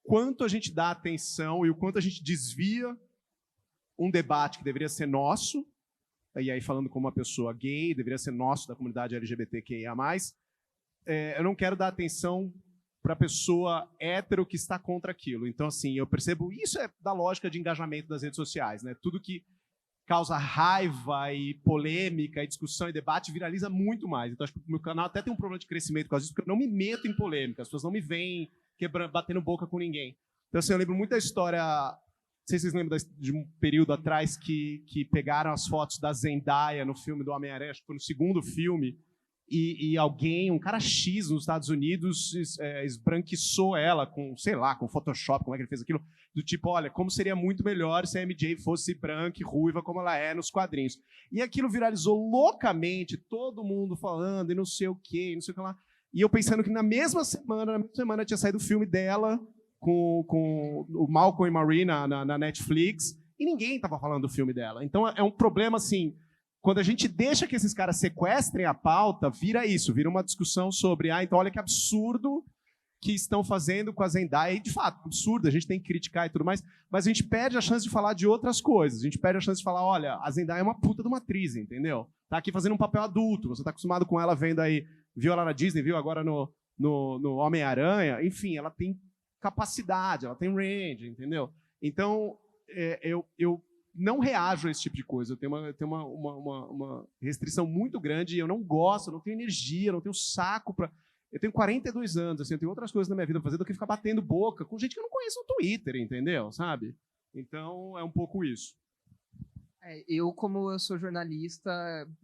quanto a gente dá atenção e o quanto a gente desvia um debate que deveria ser nosso, e aí falando como uma pessoa gay, deveria ser nosso, da comunidade LGBTQIA+, eu não quero dar atenção para a pessoa hétero que está contra aquilo. Então, assim, eu percebo, isso é da lógica de engajamento das redes sociais, né? Tudo que causa raiva e polêmica e discussão e debate viraliza muito mais. Então, acho que o meu canal até tem um problema de crescimento por causa disso, porque eu não me meto em polêmica, as pessoas não me veem batendo boca com ninguém. Então, assim, eu lembro muito da história, não sei se vocês lembram de um período atrás que pegaram as fotos da Zendaya no filme do Homem-Aranha, acho que foi no segundo filme, e alguém, um cara X nos Estados Unidos, esbranquiçou ela com, sei lá, com Photoshop, como é que ele fez aquilo, do tipo, olha, como seria muito melhor se a MJ fosse branca e ruiva como ela é nos quadrinhos. E aquilo viralizou loucamente, todo mundo falando, e não sei o que lá. E eu pensando que na mesma semana tinha saído o filme dela com o Malcolm e Marie na Netflix, e ninguém estava falando do filme dela. Então é um problema, assim, quando a gente deixa que esses caras sequestrem a pauta, vira isso, vira uma discussão sobre, então olha que absurdo que estão fazendo com a Zendaya, e de fato, absurdo, a gente tem que criticar e tudo mais, mas a gente perde a chance de falar de outras coisas, a gente perde a chance de falar, olha, a Zendaya é uma puta de uma atriz, entendeu? Tá aqui fazendo um papel adulto, você tá acostumado com ela vendo aí, viu ela na Disney, viu agora no Homem-Aranha, enfim, ela tem capacidade, ela tem range, entendeu? Então, eu não reajo a esse tipo de coisa, eu tenho uma restrição muito grande, eu não gosto, eu não tenho energia, eu não tenho saco para... Eu tenho 42 anos, assim, eu tenho outras coisas na minha vida pra fazer do que ficar batendo boca com gente que eu não conheço no Twitter, entendeu? Sabe? Então, é um pouco isso. Eu, como eu sou jornalista,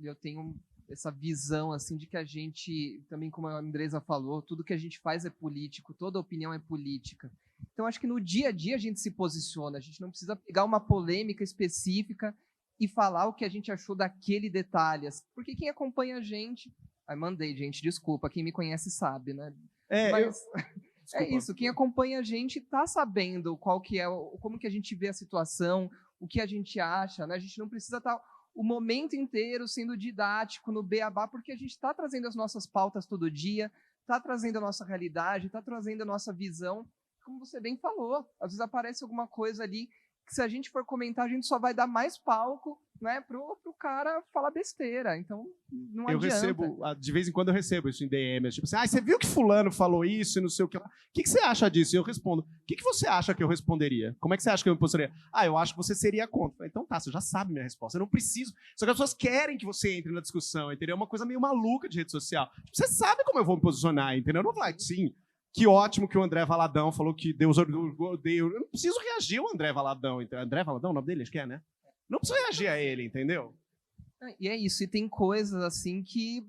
eu tenho essa visão, assim, de que a gente, também como a Andresa falou, tudo que a gente faz é político, toda opinião é política. Então, acho que no dia a dia a gente se posiciona, a gente não precisa pegar uma polêmica específica e falar o que a gente achou daquele detalhe, porque quem acompanha a gente... mandei, gente, desculpa, quem me conhece sabe, né? Mas é isso, quem acompanha a gente tá sabendo qual que é, como que a gente vê a situação, o que a gente acha, né? A gente não precisa estar o momento inteiro sendo didático no beabá, porque a gente está trazendo as nossas pautas todo dia, está trazendo a nossa realidade, está trazendo a nossa visão, como você bem falou, às vezes aparece alguma coisa ali que se a gente for comentar, a gente só vai dar mais palco, né, pro cara falar besteira. Então, não adianta. De vez em quando eu recebo isso em DM, tipo assim, você viu que fulano falou isso e não sei o que lá. O que você acha disso? E eu respondo, o que você acha que eu responderia? Como é que você acha que eu me posicionaria? Eu acho que você seria contra. Então tá, você já sabe minha resposta. Eu não preciso. Só que as pessoas querem que você entre na discussão, entendeu? É uma coisa meio maluca de rede social. Você sabe como eu vou me posicionar, entendeu? Eu não vou falar, sim, que ótimo que o André Valadão falou que Deus odeia. Eu não preciso reagir ao André Valadão. André Valadão, o nome dele, acho que é, né? Não preciso reagir a ele, entendeu? E é isso. E tem coisas, assim, que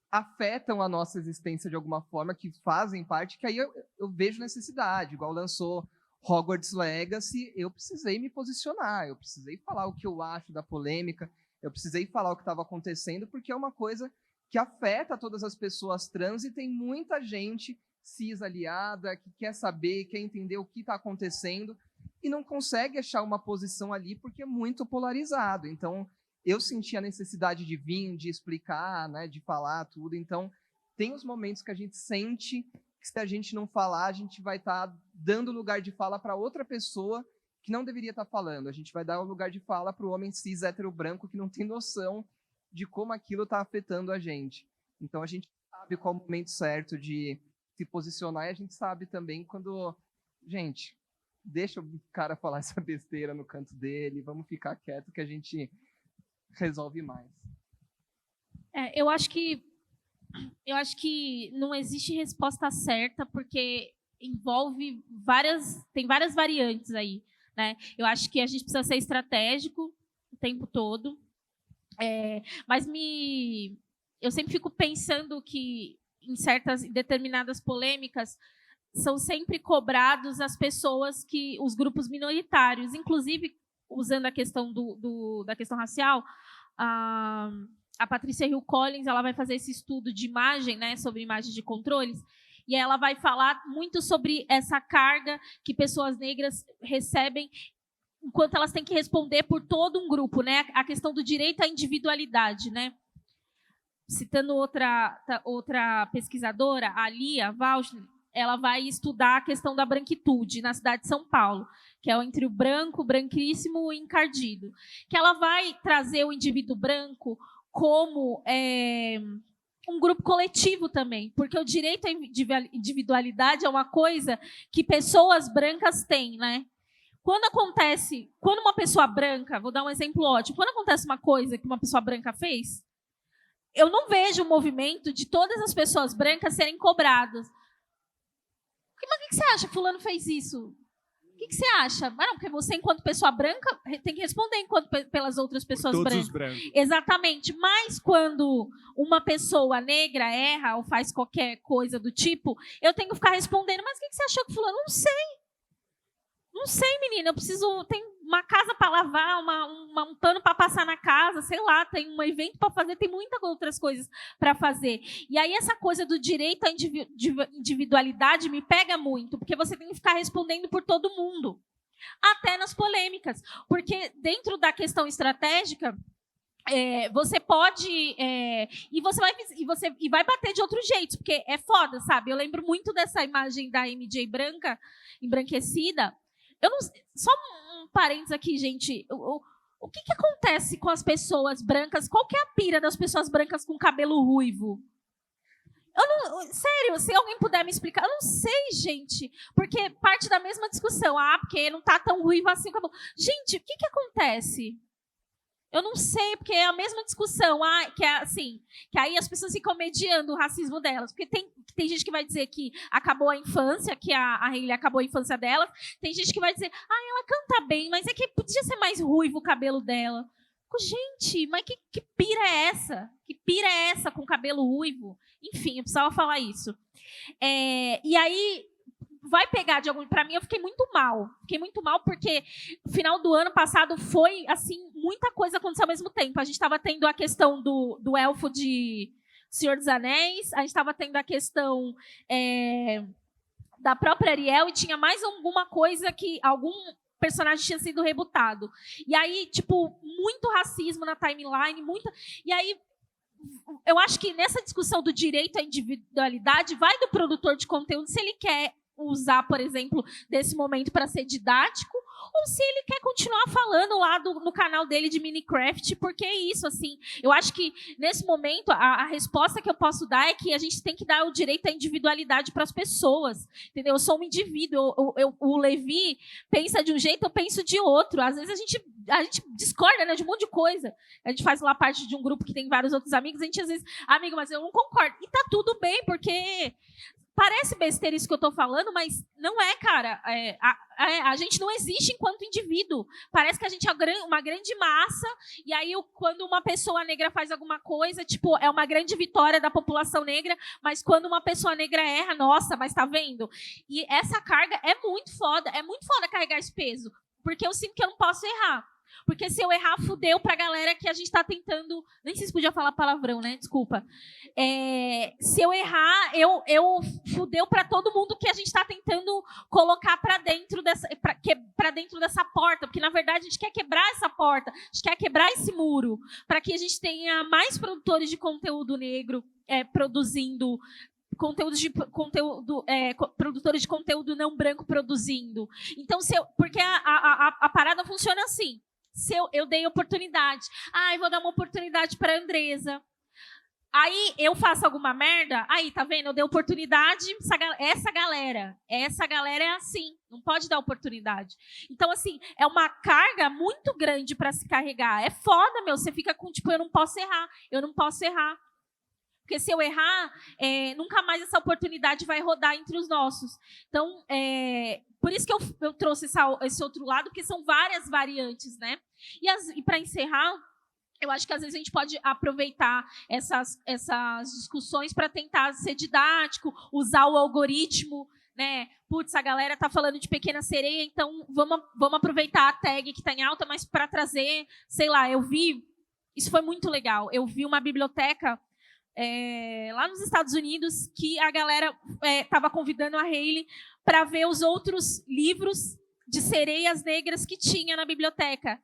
afetam a nossa existência de alguma forma, que fazem parte, que aí eu vejo necessidade. Igual lançou Hogwarts Legacy, eu precisei me posicionar, eu precisei falar o que eu acho da polêmica, eu precisei falar o que estava acontecendo, porque é uma coisa que afeta todas as pessoas trans e tem muita gente cis aliada, que quer saber, quer entender o que está acontecendo e não consegue achar uma posição ali porque é muito polarizado. Então, eu senti a necessidade de vir, de explicar, né, de falar tudo. Então, tem os momentos que a gente sente que se a gente não falar, a gente vai estar dando lugar de fala para outra pessoa que não deveria estar falando. A gente vai dar o lugar de fala para o homem cis hétero branco que não tem noção de como aquilo está afetando a gente. Então, a gente sabe qual é o momento certo de se posicionar, e a gente sabe também quando, gente, deixa o cara falar essa besteira no canto dele, vamos ficar quieto que a gente resolve mais. Eu acho que não existe resposta certa, porque envolve tem várias variantes aí, né? Eu acho que a gente precisa ser estratégico o tempo todo, mas eu sempre fico pensando que em determinadas polêmicas são sempre cobrados as pessoas os grupos minoritários, inclusive usando a questão da questão racial. A Patrícia Hill Collins, ela vai fazer esse estudo de imagem, né, sobre imagens de controles, e ela vai falar muito sobre essa carga que pessoas negras recebem enquanto elas têm que responder por todo um grupo, né? A questão do direito à individualidade, né? Citando outra pesquisadora, a Lia Walsh, ela vai estudar a questão da branquitude na cidade de São Paulo, que é entre o branco, branquíssimo e encardido. Que ela vai trazer o indivíduo branco como um grupo coletivo também, porque o direito à individualidade é uma coisa que pessoas brancas têm, né? Quando uma pessoa branca, vou dar um exemplo ótimo, quando acontece uma coisa que uma pessoa branca fez, eu não vejo o movimento de todas as pessoas brancas serem cobradas. Mas o que você acha que fulano fez isso? O que você acha? Mas não, porque você, enquanto pessoa branca, tem que responder pelas outras pessoas todos brancas. Os brancos. Exatamente. Mas quando uma pessoa negra erra ou faz qualquer coisa do tipo, eu tenho que ficar respondendo, mas o que você achou que fulano? Não sei. Não sei, menina. Tem uma casa para lavar, um pano para passar na casa, sei lá, tem um evento para fazer, tem muitas outras coisas para fazer. E aí essa coisa do direito à individualidade me pega muito, porque você tem que ficar respondendo por todo mundo, até nas polêmicas. Porque dentro da questão estratégica, você pode e você vai bater de outro jeito, porque é foda, sabe? Eu lembro muito dessa imagem da MJ branca, embranquecida. Eu não, só um parênteses aqui, gente. O que acontece com as pessoas brancas? Qual que é a pira das pessoas brancas com cabelo ruivo? Sério, se alguém puder me explicar. Eu não sei, gente. Porque parte da mesma discussão. Porque não tá tão ruivo assim o cabelo. Gente, o que acontece? Eu não sei, porque é a mesma discussão. Que é assim, que aí as pessoas ficam mediando o racismo delas. Porque tem gente que vai dizer que acabou a infância, que a Hailey acabou a infância delas. Tem gente que vai dizer, ela canta bem, mas é que podia ser mais ruivo o cabelo dela. Gente, mas que pira é essa? Que pira é essa com cabelo ruivo? Enfim, eu precisava falar isso. E aí vai pegar de algum... Para mim, eu fiquei muito mal. Fiquei muito mal porque no final do ano passado foi, assim, muita coisa aconteceu ao mesmo tempo. A gente estava tendo a questão do elfo de Senhor dos Anéis, a gente estava tendo a questão da própria Ariel e tinha mais alguma coisa que algum personagem tinha sido rebutado. E aí, tipo, muito racismo na timeline, E aí, eu acho que nessa discussão do direito à individualidade vai do produtor de conteúdo se ele quer usar, por exemplo, desse momento para ser didático, ou se ele quer continuar falando lá no canal dele de Minecraft, porque é isso, assim, eu acho que nesse momento a resposta que eu posso dar é que a gente tem que dar o direito à individualidade para as pessoas, entendeu? Eu sou um indivíduo, o Levi pensa de um jeito, eu penso de outro, às vezes a gente discorda, né, de um monte de coisa, a gente faz lá parte de um grupo que tem vários outros amigos, a gente às vezes, amigo, mas eu não concordo, e tá tudo bem, porque... Parece besteira isso que eu estou falando, mas não é, cara. A gente não existe enquanto indivíduo. Parece que a gente é uma grande massa, e aí quando uma pessoa negra faz alguma coisa, tipo, é uma grande vitória da população negra, mas quando uma pessoa negra erra, nossa, mas tá vendo? E essa carga é muito foda carregar esse peso, porque eu sinto que eu não posso errar. Porque se eu errar, fudeu pra galera que a gente tá tentando... Nem sei se podia falar palavrão, né? Desculpa. Se eu errar, eu fudeu pra todo mundo que a gente tá tentando colocar pra dentro dessa porta. Porque, na verdade, a gente quer quebrar essa porta. A gente quer quebrar esse muro. Para que a gente tenha mais produtores de conteúdo negro produzindo... produtores de conteúdo não branco produzindo. Então, porque a parada funciona assim. Se eu dei oportunidade, eu vou dar uma oportunidade para a Andresa. Aí eu faço alguma merda, aí, tá vendo? Eu dei oportunidade, essa galera é assim, não pode dar oportunidade. Então, assim, é uma carga muito grande para se carregar. É foda, meu, você fica com, tipo, eu não posso errar. Porque se eu errar, nunca mais essa oportunidade vai rodar entre os nossos. Então, por isso que eu trouxe esse outro lado, porque são várias variantes, né? E para encerrar, eu acho que às vezes a gente pode aproveitar essas discussões para tentar ser didático, usar o algoritmo, né? Putz, a galera tá falando de Pequena Sereia, então vamos aproveitar a tag que está em alta, mas para trazer, sei lá, isso foi muito legal. Eu vi uma biblioteca lá nos Estados Unidos que a galera estava convidando a Hailey para ver os outros livros de sereias negras que tinha na biblioteca.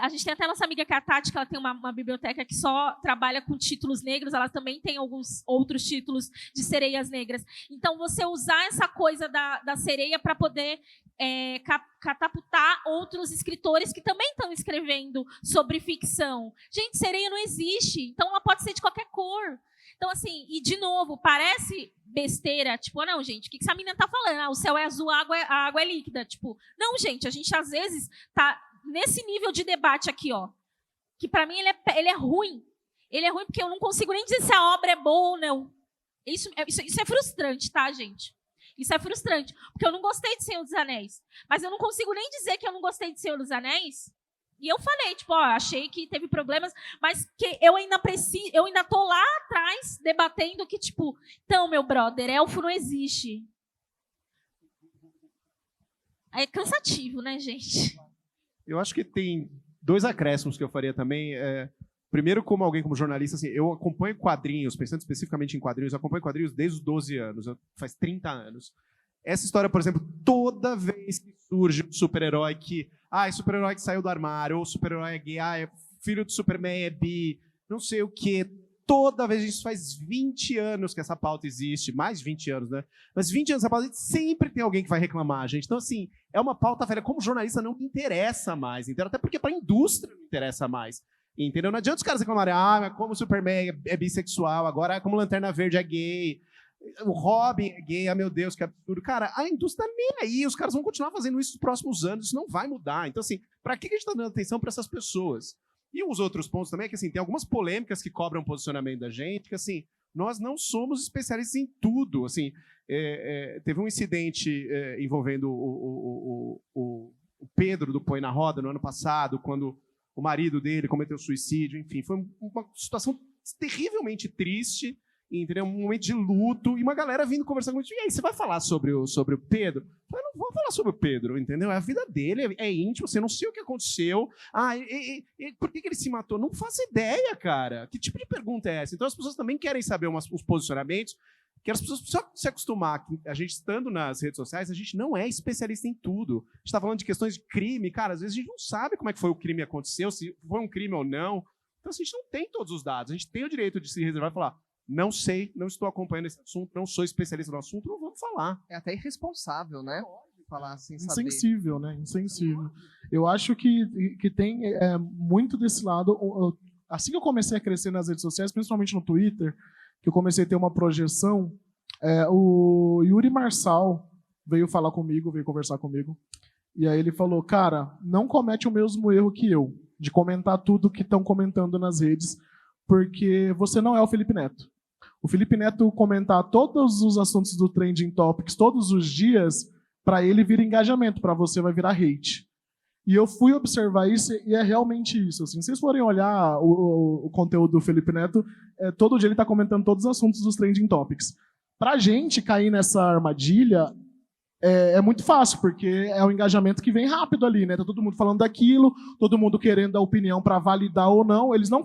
A gente tem até a nossa amiga Katati, que ela tem uma biblioteca que só trabalha com títulos negros, ela também tem alguns outros títulos de sereias negras. Então, você usar essa coisa da sereia para poder catapultar outros escritores que também estão escrevendo sobre ficção. Gente, sereia não existe, então ela pode ser de qualquer cor. Então, assim, e de novo, parece besteira, tipo, não, gente, o que essa menina tá falando? O céu é azul, a água é líquida. Tipo, não, gente, a gente às vezes tá nesse nível de debate aqui, ó, que para mim ele é ruim. Ele é ruim porque eu não consigo nem dizer se a obra é boa ou não. Isso é frustrante, tá, gente? Isso é frustrante, porque eu não gostei de Senhor dos Anéis. Mas eu não consigo nem dizer que eu não gostei de Senhor dos Anéis. E eu falei, tipo, ó, achei que teve problemas, mas que eu ainda tô lá atrás debatendo que, tipo, então, meu brother, elfo não existe. É cansativo, né, gente? Eu acho que tem 2 acréscimos que eu faria também. Primeiro, como jornalista, assim, eu acompanho quadrinhos, pensando especificamente em quadrinhos, eu acompanho quadrinhos desde os 12 anos, faz 30 anos. Essa história, por exemplo, toda vez que surge um super-herói que... é super-herói que saiu do armário, ou super-herói é gay, é filho do Superman, é bi, não sei o quê. Toda vez, isso faz 20 anos que essa pauta existe, mais de 20 anos, né? Mas 20 anos essa pauta, sempre tem alguém que vai reclamar, gente. Então, assim, é uma pauta velha. Como jornalista, não me interessa mais, entendeu? Até porque para a indústria não interessa mais, entendeu? Não adianta os caras reclamarem, mas como o Superman é bissexual, agora como Lanterna Verde é gay, o Robin é gay, meu Deus, que absurdo. Cara, a indústria tá nem aí, os caras vão continuar fazendo isso nos próximos anos, isso não vai mudar. Então, assim, para que a gente está dando atenção para essas pessoas? E os outros pontos também é que, assim, tem algumas polêmicas que cobram posicionamento da gente, que, assim, nós não somos especialistas em tudo. Assim, teve um incidente envolvendo o Pedro do Põe na Roda no ano passado, quando o marido dele cometeu suicídio, enfim, foi uma situação terrivelmente triste, entendeu? Um momento de luto, e uma galera vindo conversar comigo, e aí, você vai falar sobre o Pedro? Eu não vou falar sobre o Pedro, entendeu? A vida dele é íntima, você não sei o que aconteceu. Por que ele se matou? Não faço ideia, cara. Que tipo de pergunta é essa? Então as pessoas também querem saber uns posicionamentos, que as pessoas precisam se acostumar, que a gente estando nas redes sociais, a gente não é especialista em tudo. A gente está falando de questões de crime, cara, às vezes a gente não sabe como é que foi o crime aconteceu, se foi um crime ou não. Então assim, a gente não tem todos os dados, a gente tem o direito de se reservar e falar, não sei, não estou acompanhando esse assunto, não sou especialista no assunto, não vamos falar. É até irresponsável, né? Falar sem saber. Insensível, né? Insensível. Eu acho que tem muito desse lado. Assim que eu comecei a crescer nas redes sociais, principalmente no Twitter, que eu comecei a ter uma projeção, o Yuri Marçal veio falar comigo, veio conversar comigo, e aí ele falou, cara, não comete o mesmo erro que eu, de comentar tudo que estão comentando nas redes, porque você não é o Felipe Neto. O Felipe Neto comentar todos os assuntos do Trending Topics todos os dias, para ele vira engajamento, para você vai virar hate. E eu fui observar isso e é realmente isso. Assim, se vocês forem olhar o conteúdo do Felipe Neto, todo dia ele está comentando todos os assuntos dos Trending Topics. Para a gente cair nessa armadilha, é muito fácil, porque é um engajamento que vem rápido ali, né? Tá todo mundo falando daquilo, todo mundo querendo a opinião para validar ou não. Eles não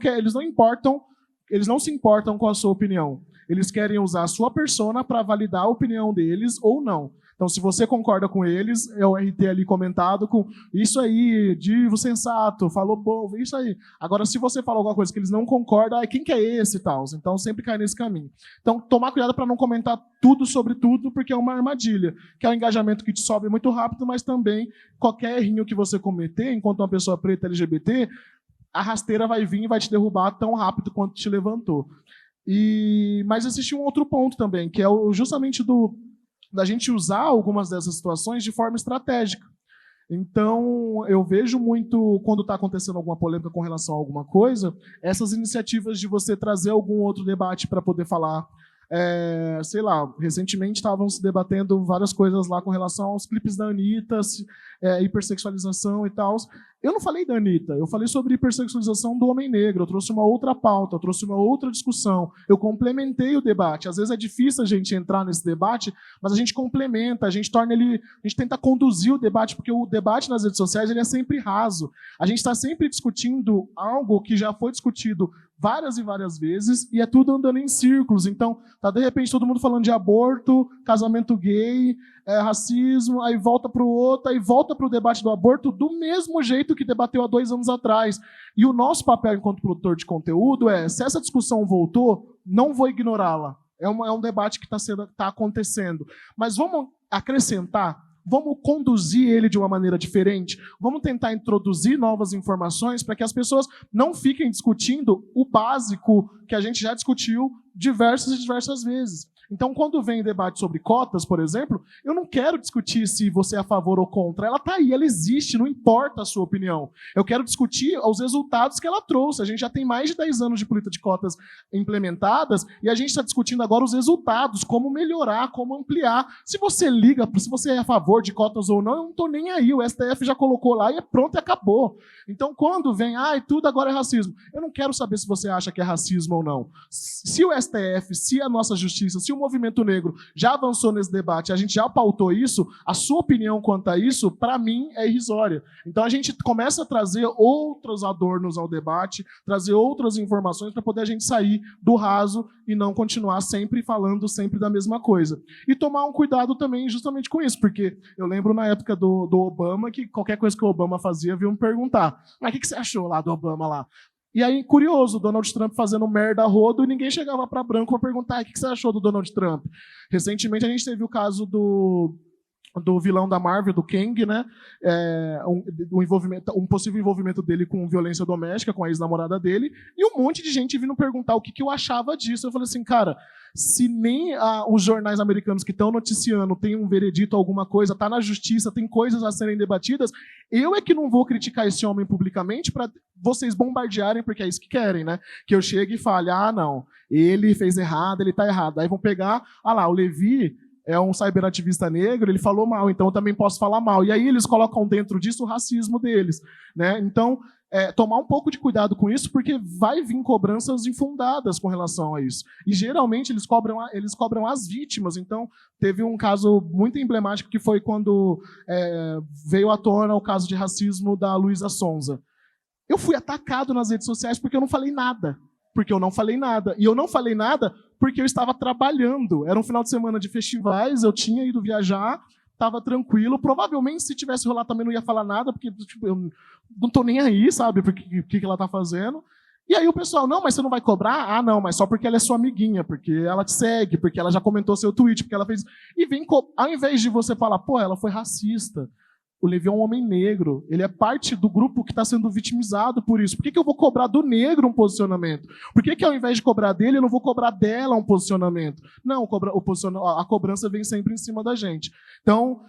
se importam com a sua opinião. Eles querem usar a sua persona para validar a opinião deles ou não. Então, se você concorda com eles, é o RT ali comentado com isso aí, divo sensato, falou povo, isso aí. Agora, se você fala alguma coisa que eles não concordam, quem que é esse e tal? Então, sempre cai nesse caminho. Então, tomar cuidado para não comentar tudo sobre tudo, porque é uma armadilha, que é um engajamento que te sobe muito rápido, mas também qualquer errinho que você cometer, enquanto uma pessoa preta LGBT, a rasteira vai vir e vai te derrubar tão rápido quanto te levantou. Mas existe um outro ponto também, que é justamente da gente usar algumas dessas situações de forma estratégica. Então, eu vejo muito, quando está acontecendo alguma polêmica com relação a alguma coisa, essas iniciativas de você trazer algum outro debate para poder falar. Sei lá, recentemente estavam se debatendo várias coisas lá com relação aos clipes da Anitta, hipersexualização e tal. Eu não falei da Anitta, eu falei sobre hipersexualização do homem negro, eu trouxe uma outra pauta, eu trouxe uma outra discussão, eu complementei o debate. Às vezes é difícil a gente entrar nesse debate, mas a gente complementa, a gente tenta conduzir o debate, porque o debate nas redes sociais ele é sempre raso. A gente está sempre discutindo algo que já foi discutido várias e várias vezes, e é tudo andando em círculos. Então, tá de repente todo mundo falando de aborto, casamento gay, racismo, aí volta para o outro, aí volta para o debate do aborto do mesmo jeito que debateu há 2 anos atrás. E o nosso papel enquanto produtor de conteúdo se essa discussão voltou, não vou ignorá-la. É um debate que está acontecendo. Mas vamos acrescentar, vamos conduzir ele de uma maneira diferente, vamos tentar introduzir novas informações para que as pessoas não fiquem discutindo o básico que a gente já discutiu diversas e diversas vezes. Então, quando vem debate sobre cotas, por exemplo, eu não quero discutir se você é a favor ou contra. Ela está aí, ela existe, não importa a sua opinião. Eu quero discutir os resultados que ela trouxe. A gente já tem mais de 10 anos de política de cotas implementadas e a gente está discutindo agora os resultados, como melhorar, como ampliar. Se você liga, se você é a favor de cotas ou não, eu não estou nem aí. O STF já colocou lá e é pronto e acabou. Então, quando vem, tudo agora é racismo. Eu não quero saber se você acha que é racismo ou não. Se o STF, se a nossa justiça, se o movimento negro já avançou nesse debate, a gente já pautou isso, a sua opinião quanto a isso, para mim, é irrisória. Então a gente começa a trazer outros adornos ao debate, trazer outras informações para poder a gente sair do raso e não continuar sempre falando sempre da mesma coisa. E tomar um cuidado também justamente com isso, porque eu lembro na época do Obama que qualquer coisa que o Obama fazia, vinham me perguntar, mas o que você achou lá do Obama lá? E aí, curioso, o Donald Trump fazendo merda a rodo e ninguém chegava para branco para perguntar o que você achou do Donald Trump. Recentemente a gente teve o caso do vilão da Marvel, do Kang, né? Um possível envolvimento dele com violência doméstica, com a ex-namorada dele, e um monte de gente vindo perguntar o que eu achava disso. Eu falei assim, cara, se nem os jornais americanos que estão noticiando têm um veredito, alguma coisa, tá na justiça, tem coisas a serem debatidas, eu é que não vou criticar esse homem publicamente para vocês bombardearem, porque é isso que querem, né? Que eu chegue e fale, não, ele fez errado, ele tá errado. Aí vão pegar, lá, o Levi é um cyberativista negro, ele falou mal, então eu também posso falar mal. E aí eles colocam dentro disso o racismo deles, né? Então, tomar um pouco de cuidado com isso, porque vai vir cobranças infundadas com relação a isso. E geralmente eles cobram as vítimas. Então, teve um caso muito emblemático que foi quando veio à tona o caso de racismo da Luísa Sonza. Eu fui atacado nas redes sociais porque eu não falei nada. E eu não falei nada porque eu estava trabalhando. Era um final de semana de festivais, eu tinha ido viajar, estava tranquilo. Provavelmente, se tivesse rolado, também não ia falar nada, porque eu não estou nem aí, sabe, por que ela está fazendo. E aí o pessoal, não, mas você não vai cobrar? Não, mas só porque ela é sua amiguinha, porque ela te segue, porque ela já comentou seu tweet, porque ela fez... E vem, ao invés de você falar, ela foi racista, o Levi é um homem negro, ele é parte do grupo que está sendo vitimizado por isso. Por que eu vou cobrar do negro um posicionamento? Por que ao invés de cobrar dele, eu não vou cobrar dela um posicionamento? Não, a cobrança vem sempre em cima da gente. Então,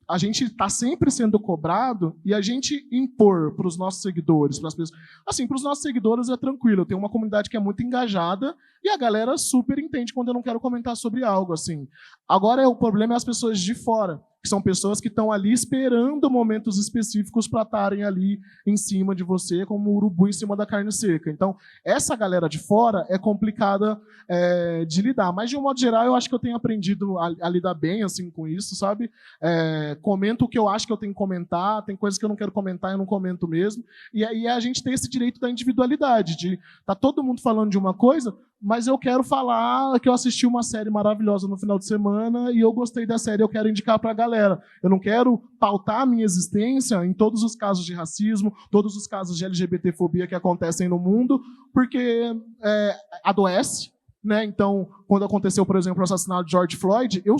a gente está sempre sendo cobrado e a gente impor para os nossos seguidores, para as pessoas... Assim, para os nossos seguidores é tranquilo, eu tenho uma comunidade que é muito engajada e a galera super entende quando eu não quero comentar sobre algo, assim. Agora, o problema é as pessoas de fora, que são pessoas que estão ali esperando momentos específicos para estarem ali em cima de você, como o urubu em cima da carne seca. Então, essa galera de fora é complicada de lidar. Mas, de um modo geral, eu acho que eu tenho aprendido a lidar bem assim, com isso, sabe? Comento o que eu acho que eu tenho que comentar, tem coisas que eu não quero comentar, eu não comento mesmo. E aí a gente tem esse direito da individualidade, de tá todo mundo falando de uma coisa, mas eu quero falar que eu assisti uma série maravilhosa no final de semana e eu gostei da série, eu quero indicar para a galera. Eu não quero pautar a minha existência em todos os casos de racismo, todos os casos de LGBTfobia que acontecem no mundo, porque adoece, né? Então, quando aconteceu, por exemplo, o assassinato de George Floyd, eu